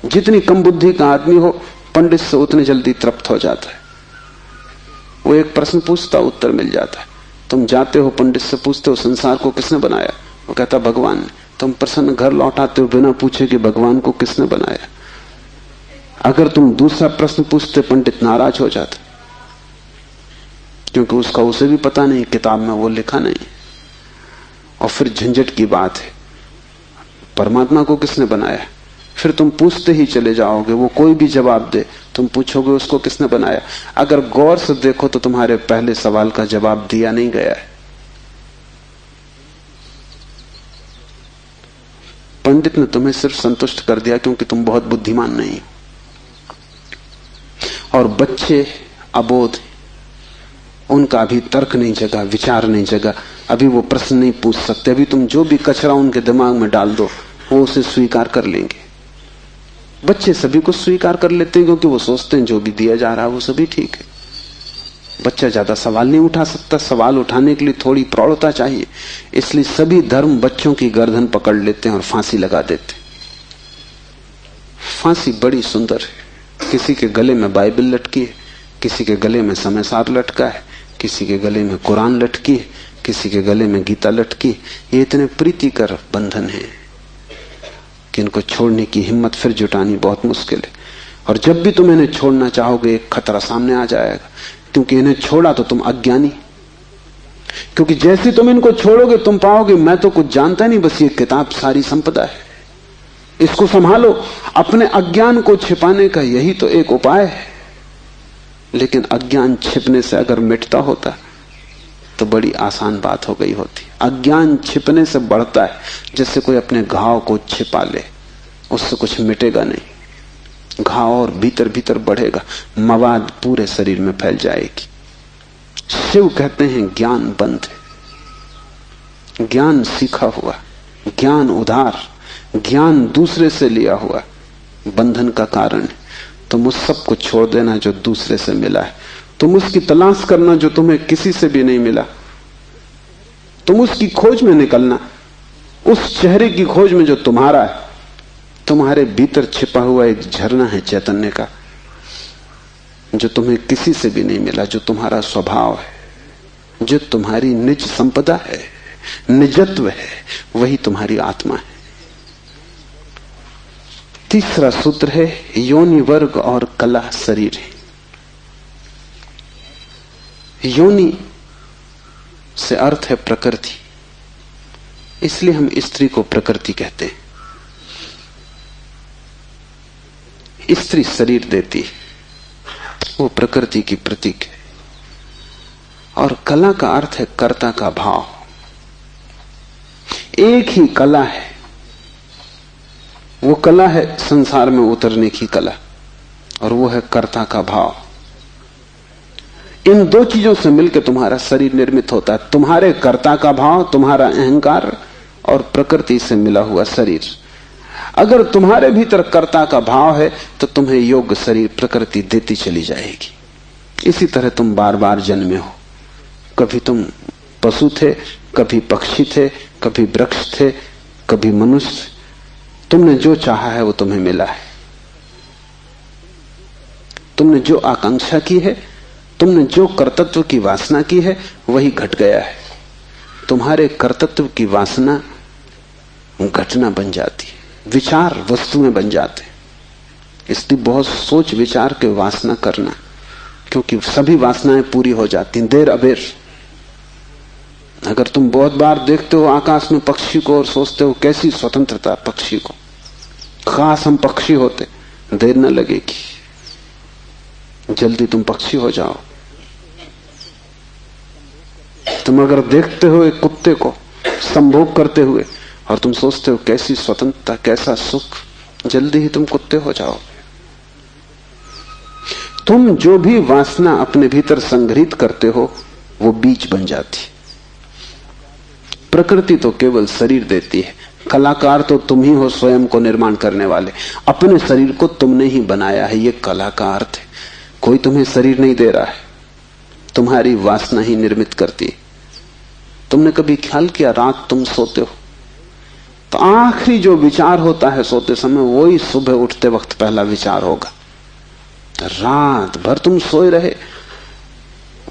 जितनी कम बुद्धि का आदमी हो, पंडित से उतनी जल्दी तृप्त हो जाता है। वो एक प्रश्न पूछता, उत्तर मिल जाता है। तुम जाते हो पंडित से पूछते हो संसार को किसने बनाया, वो कहता भगवान ने। तुम प्रसन्न घर लौटाते हो बिना पूछे कि भगवान को किसने बनाया। अगर तुम दूसरा प्रश्न पूछते, पंडित नाराज हो जाता, क्योंकि उसका उसे भी पता नहीं, किताब में वो लिखा नहीं। और फिर झंझट की बात है, परमात्मा को किसने बनाया। फिर तुम पूछते ही चले जाओगे, वो कोई भी जवाब दे, तुम पूछोगे उसको किसने बनाया। अगर गौर से देखो तो तुम्हारे पहले सवाल का जवाब दिया नहीं गया है। पंडित ने तुम्हें सिर्फ संतुष्ट कर दिया क्योंकि तुम बहुत बुद्धिमान नहीं। और बच्चे अबोध, उनका अभी तर्क नहीं जगा, विचार नहीं जगा, अभी वो प्रश्न नहीं पूछ सकते। अभी तुम जो भी कचरा उनके दिमाग में डाल दो, वो उसे स्वीकार कर लेंगे। बच्चे सभी को स्वीकार कर लेते हैं, क्योंकि वो सोचते हैं जो भी दिया जा रहा है वो सभी ठीक है। बच्चा ज्यादा सवाल नहीं उठा सकता, सवाल उठाने के लिए थोड़ी प्रौढ़ता चाहिए। इसलिए सभी धर्म बच्चों की गर्दन पकड़ लेते हैं और फांसी लगा देते। फांसी बड़ी सुंदर है। किसी के गले में बाइबल लटकी है, किसी के गले में समयसार लटका है, किसी के गले में कुरान लटकी है, किसी के गले में गीता लटकी। ये इतने प्रीतिकर बंधन है कि इनको छोड़ने की हिम्मत फिर जुटानी बहुत मुश्किल है। और जब भी तुम इन्हें छोड़ना चाहोगे, एक खतरा सामने आ जाएगा, क्योंकि इन्हें छोड़ा तो तुम अज्ञानी। क्योंकि जैसे तुम इनको छोड़ोगे तुम पाओगे मैं तो कुछ जानता नहीं, बस ये किताब सारी संपदा है, इसको संभालो। अपने अज्ञान को छिपाने का यही तो एक उपाय है। लेकिन अज्ञान छिपने से अगर मिटता होता तो बड़ी आसान बात हो गई होती। अज्ञान छिपने से बढ़ता है, जैसे कोई अपने घाव को छिपा ले, उससे कुछ मिटेगा नहीं। घाव और भीतर भीतर बढ़ेगा, मवाद पूरे शरीर में फैल जाएगी। शिव कहते हैं ज्ञान बंद है। ज्ञान सीखा हुआ, ज्ञान उधार, ज्ञान दूसरे से लिया हुआ बंधन का कारण है। तुम उस सब को छोड़ देना जो दूसरे से मिला है। तुम उसकी तलाश करना जो तुम्हें किसी से भी नहीं मिला। तुम उसकी खोज में निकलना, उस चेहरे की खोज में जो तुम्हारा है। तुम्हारे भीतर छिपा हुआ एक झरना है चैतन्य का, जो तुम्हें किसी से भी नहीं मिला, जो तुम्हारा स्वभाव है, जो तुम्हारी निज संपदा है, निजत्व है, वही तुम्हारी आत्मा है। तीसरा सूत्र है योनि वर्ग और कला शरीर है। योनि से अर्थ है प्रकृति, इसलिए हम स्त्री को प्रकृति कहते हैं। स्त्री शरीर देती है, वो प्रकृति की प्रतीक है। और कला का अर्थ है कर्ता का भाव। एक ही कला है वो कला है संसार में उतरने की कला, और वो है कर्ता का भाव। इन दो चीजों से मिलकर तुम्हारा शरीर निर्मित होता है। तुम्हारे कर्ता का भाव, तुम्हारा अहंकार, और प्रकृति से मिला हुआ शरीर। अगर तुम्हारे भीतर कर्ता का भाव है तो तुम्हें योग्य शरीर प्रकृति देती चली जाएगी। इसी तरह तुम बार बार जन्मे हो। कभी तुम पशु थे, कभी पक्षी थे, कभी वृक्ष थे, कभी मनुष्य। तुमने जो चाहा है वो तुम्हें मिला है। तुमने जो आकांक्षा की है, तुमने जो कर्तृत्व की वासना की है, वही घट गया है। तुम्हारे कर्तृत्व की वासना घटना बन जाती है, विचार वस्तुएं बन जाते हैं। इसलिए बहुत सोच विचार के वासना करना, क्योंकि सभी वासनाएं पूरी हो जाती हैं देर अबेर। अगर तुम बहुत बार देखते हो आकाश में पक्षी को और सोचते हो कैसी स्वतंत्रता पक्षी को, खास हम पक्षी होते, देर न लगेगी, जल्दी तुम पक्षी हो जाओ। तुम अगर देखते हो एक कुत्ते को संभोग करते हुए और तुम सोचते हो कैसी स्वतंत्रता, कैसा सुख, जल्दी ही तुम कुत्ते हो जाओ। तुम जो भी वासना अपने भीतर संग्रहित करते हो वो बीज बन जाती। प्रकृति तो केवल शरीर देती है, कलाकार तो तुम ही हो, स्वयं को निर्माण करने वाले। अपने शरीर को तुमने ही बनाया है, ये कला का अर्थ है। कोई तुम्हें शरीर नहीं दे रहा है, तुम्हारी वासना ही निर्मित करती है। तुमने कभी ख्याल किया, रात तुम सोते हो तो आखिरी जो विचार होता है सोते समय, वही सुबह उठते वक्त पहला विचार होगा। रात भर तुम सोए रहे,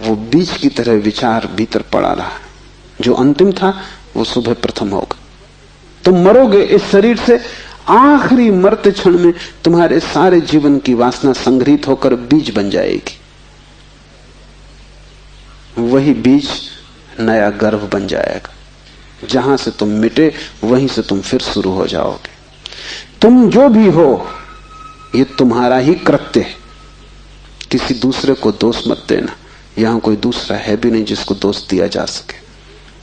वो बीज की तरह विचार भीतर पड़ा रहा, जो अंतिम था वो सुबह प्रथम होगा। तुम मरोगे इस शरीर से, आखिरी मरते क्षण में तुम्हारे सारे जीवन की वासना संग्रहित होकर बीज बन जाएगी। वही बीज नया गर्भ बन जाएगा। जहां से तुम मिटे वहीं से तुम फिर शुरू हो जाओगे। तुम जो भी हो ये तुम्हारा ही कृत्य है, किसी दूसरे को दोष मत देना। यहां कोई दूसरा है भी नहीं जिसको दोष दिया जा सके।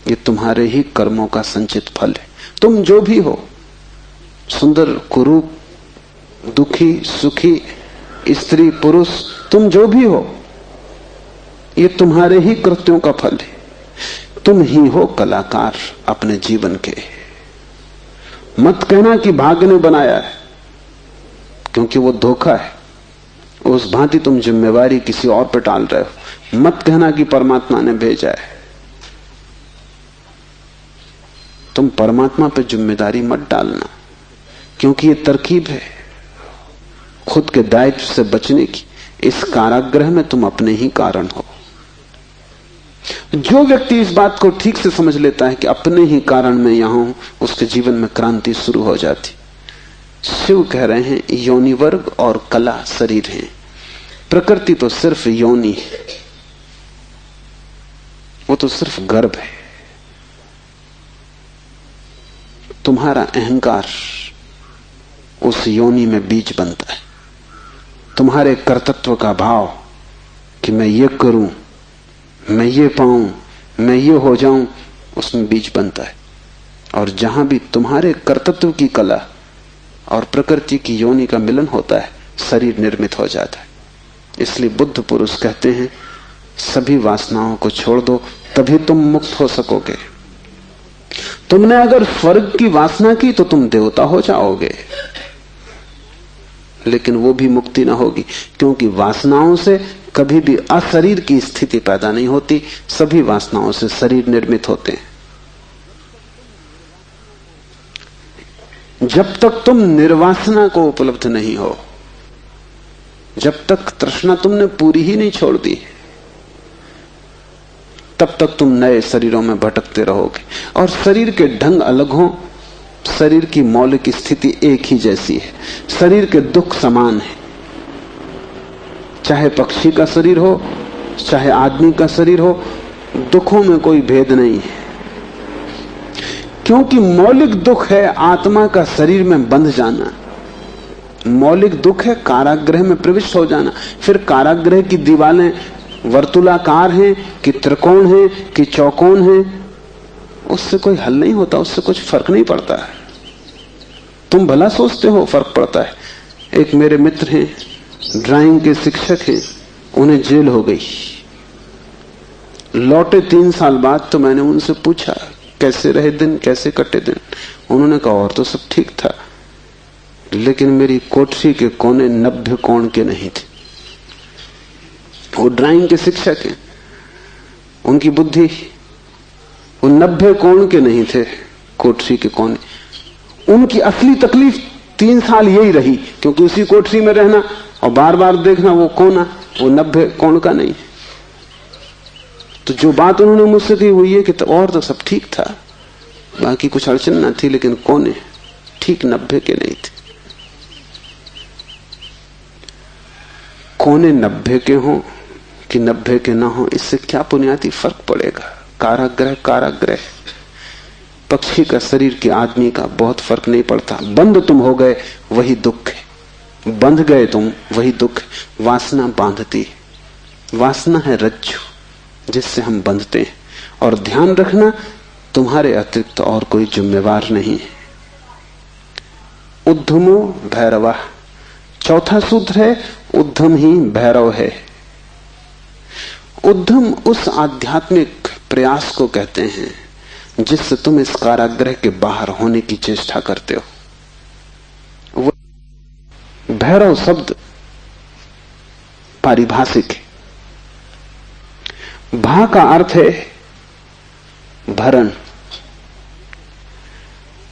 ये तुम्हारे ही कर्मों का संचित फल है। तुम जो भी हो, सुंदर कुरूप, दुखी सुखी, स्त्री पुरुष, तुम जो भी हो, ये तुम्हारे ही कृत्यों का फल है। तुम ही हो कलाकार अपने जीवन के। मत कहना कि भाग्य ने बनाया है, क्योंकि वो धोखा है। उस भांति तुम जिम्मेवारी किसी और पर टाल रहे हो। मत कहना कि परमात्मा ने भेजा है। तुम परमात्मा पर जिम्मेदारी मत डालना, क्योंकि ये तरकीब है खुद के दायित्व से बचने की। इस कारागृह में तुम अपने ही कारण हो। जो व्यक्ति इस बात को ठीक से समझ लेता है कि अपने ही कारण मैं यहां हूं, उसके जीवन में क्रांति शुरू हो जाती। शिव कह रहे हैं योनि वर्ग और कला शरीर है। प्रकृति तो सिर्फ योनि है, वो तो सिर्फ गर्भ है। तुम्हारा अहंकार उस योनि में बीज बनता है। तुम्हारे कर्तृत्व का भाव कि मैं ये करूं, मैं ये पाऊं, मैं ये हो जाऊं, उसमें बीज बनता है। और जहां भी तुम्हारे कर्तृत्व की कला और प्रकृति की योनि का मिलन होता है, शरीर निर्मित हो जाता है। इसलिए बुद्ध पुरुष कहते हैं सभी वासनाओं को छोड़ दो, तभी तुम मुक्त हो सकोगे। तुमने अगर स्वर्ग की वासना की तो तुम देवता हो जाओगे, लेकिन वो भी मुक्ति ना होगी, क्योंकि वासनाओं से कभी भी अशरीर की स्थिति पैदा नहीं होती। सभी वासनाओं से शरीर निर्मित होते हैं। जब तक तुम निर्वासना को उपलब्ध नहीं हो, जब तक तृष्णा तुमने पूरी ही नहीं छोड़ दी, तब तक तुम नए शरीरों में भटकते रहोगे। और शरीर के ढंग अलग हों, शरीर की मौलिक स्थिति एक ही जैसी है। शरीर के दुख समान है, चाहे पक्षी का शरीर हो चाहे आदमी का शरीर हो, दुखों में कोई भेद नहीं है। क्योंकि मौलिक दुख है आत्मा का शरीर में बंध जाना। मौलिक दुख है कारागृह में प्रविष्ट हो जाना। फिर कारागृह की दीवारें वर्तुलाकार हैं कि त्रिकोण हैं कि चौकोन हैं, उससे कोई हल नहीं होता, उससे कुछ फर्क नहीं पड़ता है। तुम भला सोचते हो फर्क पड़ता है। एक मेरे मित्र हैं, ड्राइंग के शिक्षक हैं, उन्हें जेल हो गई, लौटे 3 साल बाद। तो मैंने उनसे पूछा कैसे रहे दिन, कैसे कटे दिन। उन्होंने कहा और तो सब ठीक था, लेकिन मेरी कोठरी के कोने 90 कोण के नहीं थे। वो ड्राइंग के शिक्षक हैं, उनकी बुद्धि, वो 90 कोण के नहीं थे कोठरी के कोने। उनकी असली तकलीफ 3 साल यही रही, क्योंकि उसी कोठरी में रहना और बार बार देखना वो कोना, वो 90 कोण का नहीं। तो जो बात उन्होंने मुझसे कही वो ये कि तो और तो सब ठीक था, बाकी कुछ अड़चन ना थी, लेकिन कोने ठीक 90 के नहीं थे। कोने 90 के हों कि 90 के ना हो, इससे क्या बुनियादी फर्क पड़ेगा। कारागृह कारागृह, पक्षी का शरीर के आदमी का बहुत फर्क नहीं पड़ता। बंद तुम हो गए वही दुख है, बंध गए तुम वही दुख है। वासना बांधती है, वासना है रज्जु जिससे हम बंधते हैं। और ध्यान रखना, तुम्हारे अतिरिक्त और कोई जिम्मेवार नहीं है। उद्यमो भैरवा, चौथा सूत्र है उद्यम ही भैरव है। उद्यम उस आध्यात्मिक प्रयास को कहते हैं जिससे तुम इस कारागृह के बाहर होने की चेष्टा करते हो। भैरव शब्द पारिभाषिक है। भा का अर्थ है भरण,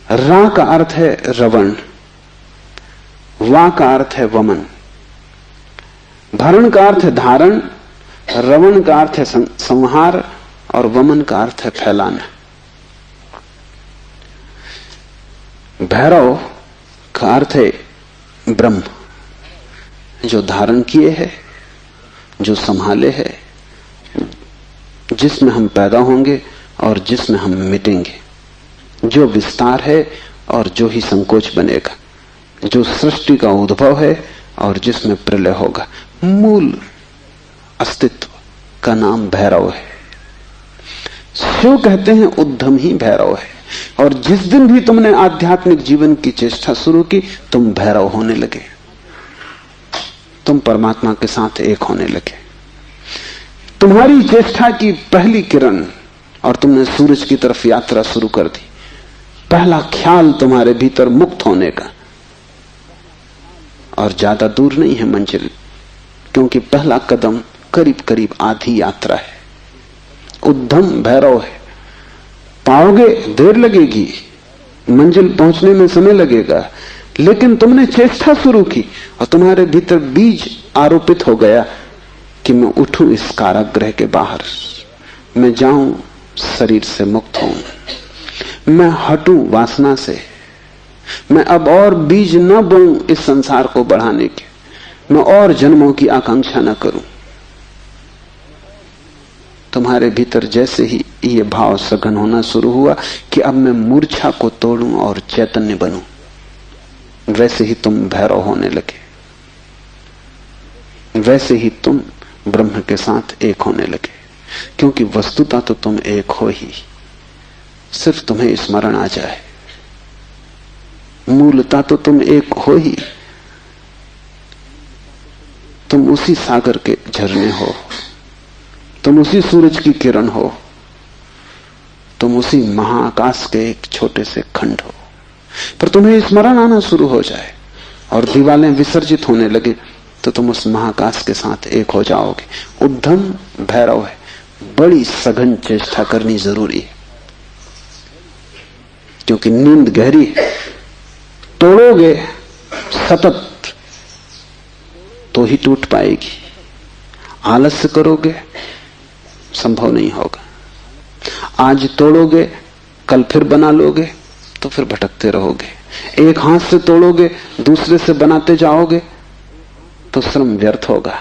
रा का अर्थ है रवण, वा का अर्थ है वमन। भरण का अर्थ है धारण, रवण का अर्थ है संहार और वमन का अर्थ है फैलाना। भैरव का अर्थ है ब्रह्म, जो धारण किए है, जो संभाले है, जिसमें हम पैदा होंगे और जिसमें हम मिटेंगे, जो विस्तार है और जो ही संकोच बनेगा, जो सृष्टि का उद्भव है और जिसमें प्रलय होगा। मूल अस्तित्व का नाम भैरव है। शिव कहते हैं उद्यम ही भैरव है। और जिस दिन भी तुमने आध्यात्मिक जीवन की चेष्टा शुरू की, तुम भैरव होने लगे, तुम परमात्मा के साथ एक होने लगे। तुम्हारी चेष्टा की पहली किरण और तुमने सूरज की तरफ यात्रा शुरू कर दी। पहला ख्याल तुम्हारे भीतर मुक्त होने का, और ज्यादा दूर नहीं है मंजिल, क्योंकि पहला कदम करीब करीब आधी यात्रा है। उद्यम भैरव है। पाओगे देर लगेगी, मंजिल पहुंचने में समय लगेगा, लेकिन तुमने चेष्टा शुरू की और तुम्हारे भीतर बीज आरोपित हो गया कि मैं उठूं इस कारागृह के बाहर, मैं जाऊं शरीर से मुक्त हूं, मैं हटूं वासना से, मैं अब और बीज न बोऊं इस संसार को बढ़ाने के, मैं और जन्मों की आकांक्षा न करूं। तुम्हारे भीतर जैसे ही ये भाव सघन होना शुरू हुआ कि अब मैं मूर्छा को तोड़ूं और चैतन्य बनूं, वैसे ही तुम भैरव होने लगे, वैसे ही तुम ब्रह्म के साथ एक होने लगे। क्योंकि वस्तुतः तो तुम एक हो ही, सिर्फ तुम्हें स्मरण आ जाए। मूलतः तो तुम एक हो ही, तुम उसी सागर के झरने हो, तुम उसी सूरज की किरण हो, तुम उसी महाआकाश के एक छोटे से खंड हो। पर तुम्हें स्मरण आना शुरू हो जाए और दीवालें विसर्जित होने लगे तो तुम उस महाआकाश के साथ एक हो जाओगे। उद्यम भैरव है। बड़ी सघन चेष्टा करनी जरूरी है, क्योंकि नींद गहरी है। तोड़ोगे सतत तो ही टूट पाएगी, आलस्य करोगे संभव नहीं होगा। आज तोड़ोगे कल फिर बना लोगे तो फिर भटकते रहोगे। एक हाथ से तोड़ोगे दूसरे से बनाते जाओगे तो श्रम व्यर्थ होगा।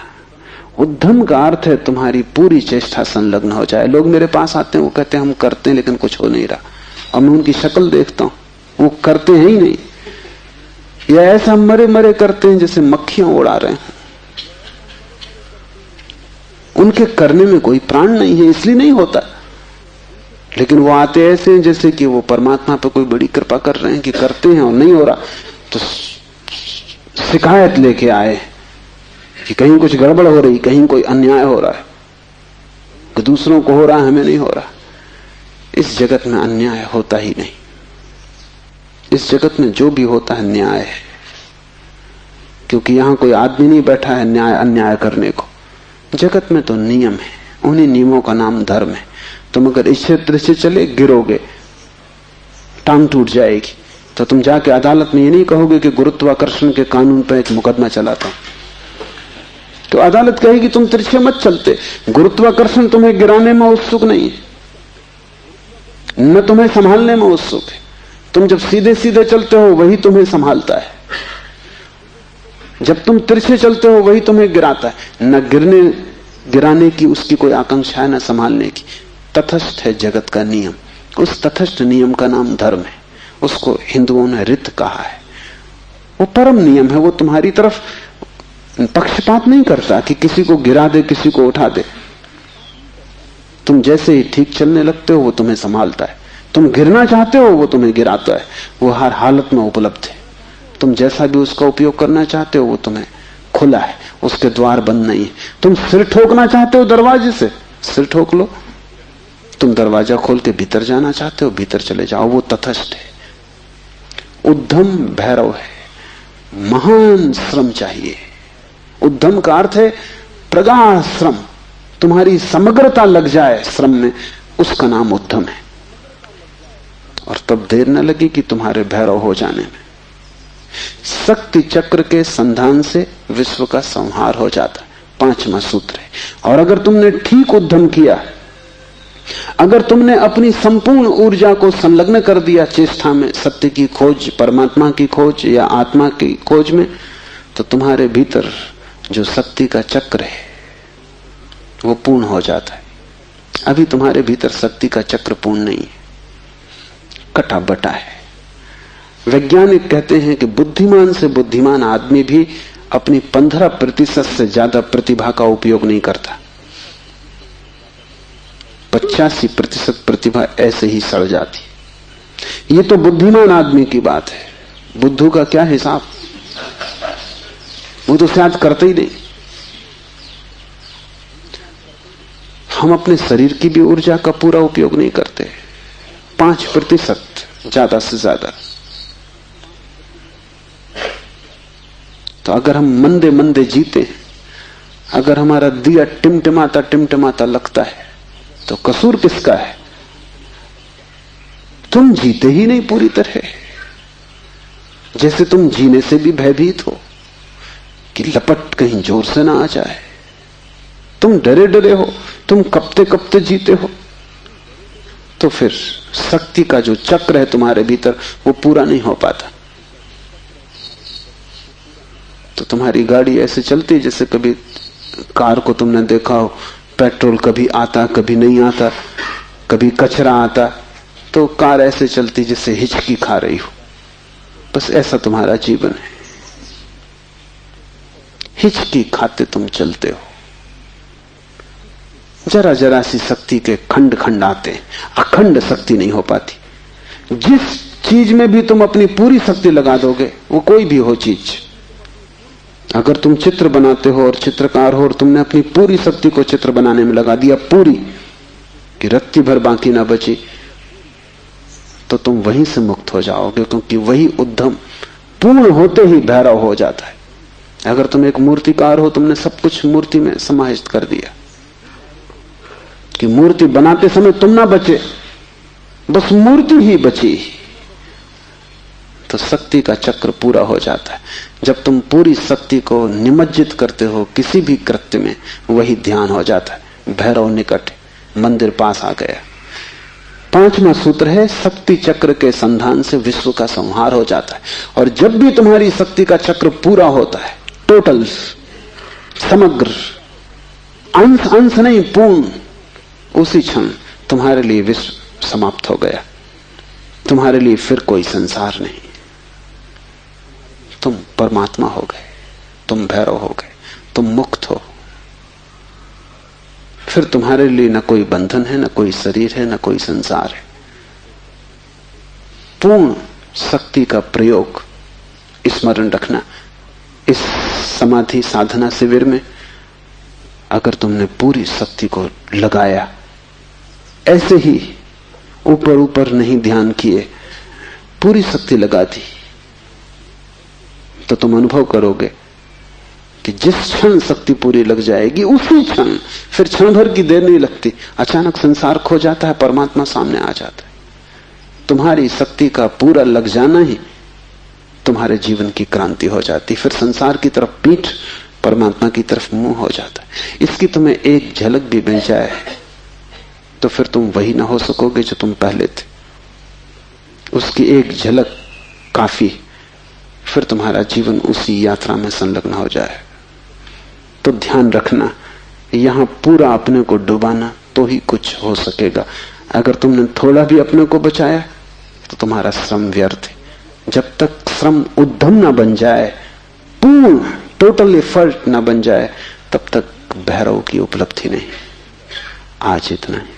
उद्यम का अर्थ है तुम्हारी पूरी चेष्टा संलग्न हो जाए। लोग मेरे पास आते हैं, वो कहते हैं हम करते हैं लेकिन कुछ हो नहीं रहा, और मैं उनकी शक्ल देखता हूं, वो करते हैं ही नहीं, या ऐसा मरे मरे करते हैं जैसे मक्खियां उड़ा रहे हैं। उनके करने में कोई प्राण नहीं है, इसलिए नहीं होता। लेकिन वो आते ऐसे हैं जैसे कि वो परमात्मा पर कोई बड़ी कृपा कर रहे हैं कि करते हैं और नहीं हो रहा। तो शिकायत लेके आए कि कहीं कुछ गड़बड़ हो रही, कहीं कोई अन्याय हो रहा है, कि दूसरों को हो रहा है, हमें नहीं हो रहा। इस जगत में अन्याय होता ही नहीं। इस जगत में जो भी होता है न्याय है, क्योंकि यहां कोई आदमी नहीं बैठा है न्याय अन्याय करने को। जगत में तो नियम है, उन्हीं नियमों का नाम धर्म है। तुम अगर इस क्षेत्र से चले गिरोगे, टांग टूट जाएगी, तो तुम जाके अदालत में ये नहीं कहोगे कि गुरुत्वाकर्षण के कानून पर एक मुकदमा चलाता हूं। तो अदालत कहेगी तुम तिरछे मत चलते, गुरुत्वाकर्षण तुम्हें गिराने में उत्सुक नहीं है, न तुम्हें संभालने में उत्सुक है। तुम जब सीधे सीधे चलते हो वही तुम्हें संभालता है, जब तुम तिरछे चलते हो वही तुम्हें गिराता है। न गिराने की उसकी कोई आकांक्षा है, न संभालने की। तटस्थ है जगत का नियम। उस तटस्थ नियम का नाम धर्म है। उसको हिंदुओं ने रित कहा है। वो परम नियम है। वो तुम्हारी तरफ पक्षपात नहीं करता कि किसी को गिरा दे, किसी को उठा दे। तुम जैसे ही ठीक चलने लगते हो वो तुम्हें संभालता है। तुम गिरना चाहते हो वो तुम्हें गिराता है। वो हर हालत में उपलब्ध है। तुम जैसा भी उसका उपयोग करना चाहते हो वो तुम्हें खुला है, उसके द्वार बंद नहीं है। तुम सिर ठोकना चाहते हो दरवाजे से, सिर ठोक लो। तुम दरवाजा खोल के भीतर जाना चाहते हो, भीतर चले जाओ। वो तटस्थ है। उद्यम भैरव है। महान श्रम चाहिए। उद्यम का अर्थ है प्रगाढ़ श्रम। तुम्हारी समग्रता लग जाए श्रम में, उसका नाम उद्यम है। और तब देर न लगी कि तुम्हारे भैरव हो जाने में। शक्ति चक्र के संधान से विश्व का संहार हो जाता है, 5वां सूत्र है। और अगर तुमने ठीक उद्यम किया, अगर तुमने अपनी संपूर्ण ऊर्जा को संलग्न कर दिया चेष्टा में, सत्य की खोज, परमात्मा की खोज या आत्मा की खोज में, तो तुम्हारे भीतर जो शक्ति का चक्र है वो पूर्ण हो जाता है। अभी तुम्हारे भीतर शक्ति का चक्र पूर्ण नहीं है, कटा बटा है। वैज्ञानिक कहते हैं कि बुद्धिमान से बुद्धिमान आदमी भी अपनी 15% से ज्यादा प्रतिभा का उपयोग नहीं करता। 85% प्रतिभा ऐसे ही सड़ जाती। ये तो बुद्धिमान आदमी की बात है। बुद्धू का क्या हिसाब, वो तो शायद करते ही नहीं। हम अपने शरीर की भी ऊर्जा का पूरा उपयोग नहीं करते, 5% ज्यादा से ज्यादा। तो अगर हम मंदे मंदे जीते, अगर हमारा दिया टिमटिमाता टिमटिमाता लगता है, तो कसूर किसका है? तुम जीते ही नहीं पूरी तरह। जैसे तुम जीने से भी भयभीत हो कि लपट कहीं जोर से ना आ जाए। तुम डरे डरे हो, तुम कपते कपते जीते हो। तो फिर शक्ति का जो चक्र है तुम्हारे भीतर वो पूरा नहीं हो पाता। तो तुम्हारी गाड़ी ऐसे चलती है जैसे कभी कार को तुमने देखा हो, पेट्रोल कभी आता कभी नहीं आता, कभी कचरा आता, तो कार ऐसे चलती जैसे हिचकी खा रही हो। बस ऐसा तुम्हारा जीवन है, हिचकी खाते तुम चलते हो। जरा जरा सी शक्ति के खंड खंड आते हैं, अखंड शक्ति नहीं हो पाती। जिस चीज में भी तुम अपनी पूरी शक्ति लगा दोगे, वो कोई भी हो चीज, अगर तुम चित्र बनाते हो और चित्रकार हो और तुमने अपनी पूरी शक्ति को चित्र बनाने में लगा दिया, पूरी कि रत्ती भर बाकी ना बची, तो तुम वहीं से मुक्त हो जाओगे, क्योंकि वही उद्यम पूर्ण होते ही भैरव हो जाता है। अगर तुम एक मूर्तिकार हो, तुमने सब कुछ मूर्ति में समाहित कर दिया कि मूर्ति बनाते समय तुम ना बचे, बस मूर्ति ही बची, तो शक्ति का चक्र पूरा हो जाता है। जब तुम पूरी शक्ति को निमज्जित करते हो किसी भी कृत्य में, वही ध्यान हो जाता है। भैरव निकट, मंदिर पास आ गया। 5वां सूत्र है, शक्ति चक्र के संधान से विश्व का संहार हो जाता है। और जब भी तुम्हारी शक्ति का चक्र पूरा होता है, टोटल, समग्र, अंश अंश नहीं, पूर्ण, उसी क्षण तुम्हारे लिए विश्व समाप्त हो गया। तुम्हारे लिए फिर कोई संसार नहीं। तुम परमात्मा हो गए, तुम भैरव हो गए, तुम मुक्त हो। फिर तुम्हारे लिए न कोई बंधन है, न कोई शरीर है, न कोई संसार है। पूर्ण शक्ति का प्रयोग स्मरण रखना, इस समाधि साधना शिविर में अगर तुमने पूरी शक्ति को लगाया, ऐसे ही ऊपर ऊपर नहीं ध्यान किए, पूरी शक्ति लगा दी, तो तुम अनुभव करोगे कि जिस क्षण शक्ति पूरी लग जाएगी उसी क्षण, फिर क्षण भर की देर नहीं लगती, अचानक संसार खो जाता है, परमात्मा सामने आ जाता है। तुम्हारी शक्ति का पूरा लग जाना ही तुम्हारे जीवन की क्रांति हो जाती, फिर संसार की तरफ पीठ, परमात्मा की तरफ मुंह हो जाता है। इसकी तुम्हें एक झलक भी मिल जाए तो फिर तुम वही ना हो सकोगे जो तुम पहले थे। उसकी एक झलक काफी, फिर तुम्हारा जीवन उसी यात्रा में संलग्न हो जाए। तो ध्यान रखना, यहां पूरा अपने को डुबाना तो ही कुछ हो सकेगा। अगर तुमने थोड़ा भी अपने को बचाया तो तुम्हारा श्रम व्यर्थ है। जब तक श्रम उद्यम ना बन जाए, पूर्ण टोटल एफर्ट ना बन जाए, तब तक भैरव की उपलब्धि नहीं। आज इतना ही।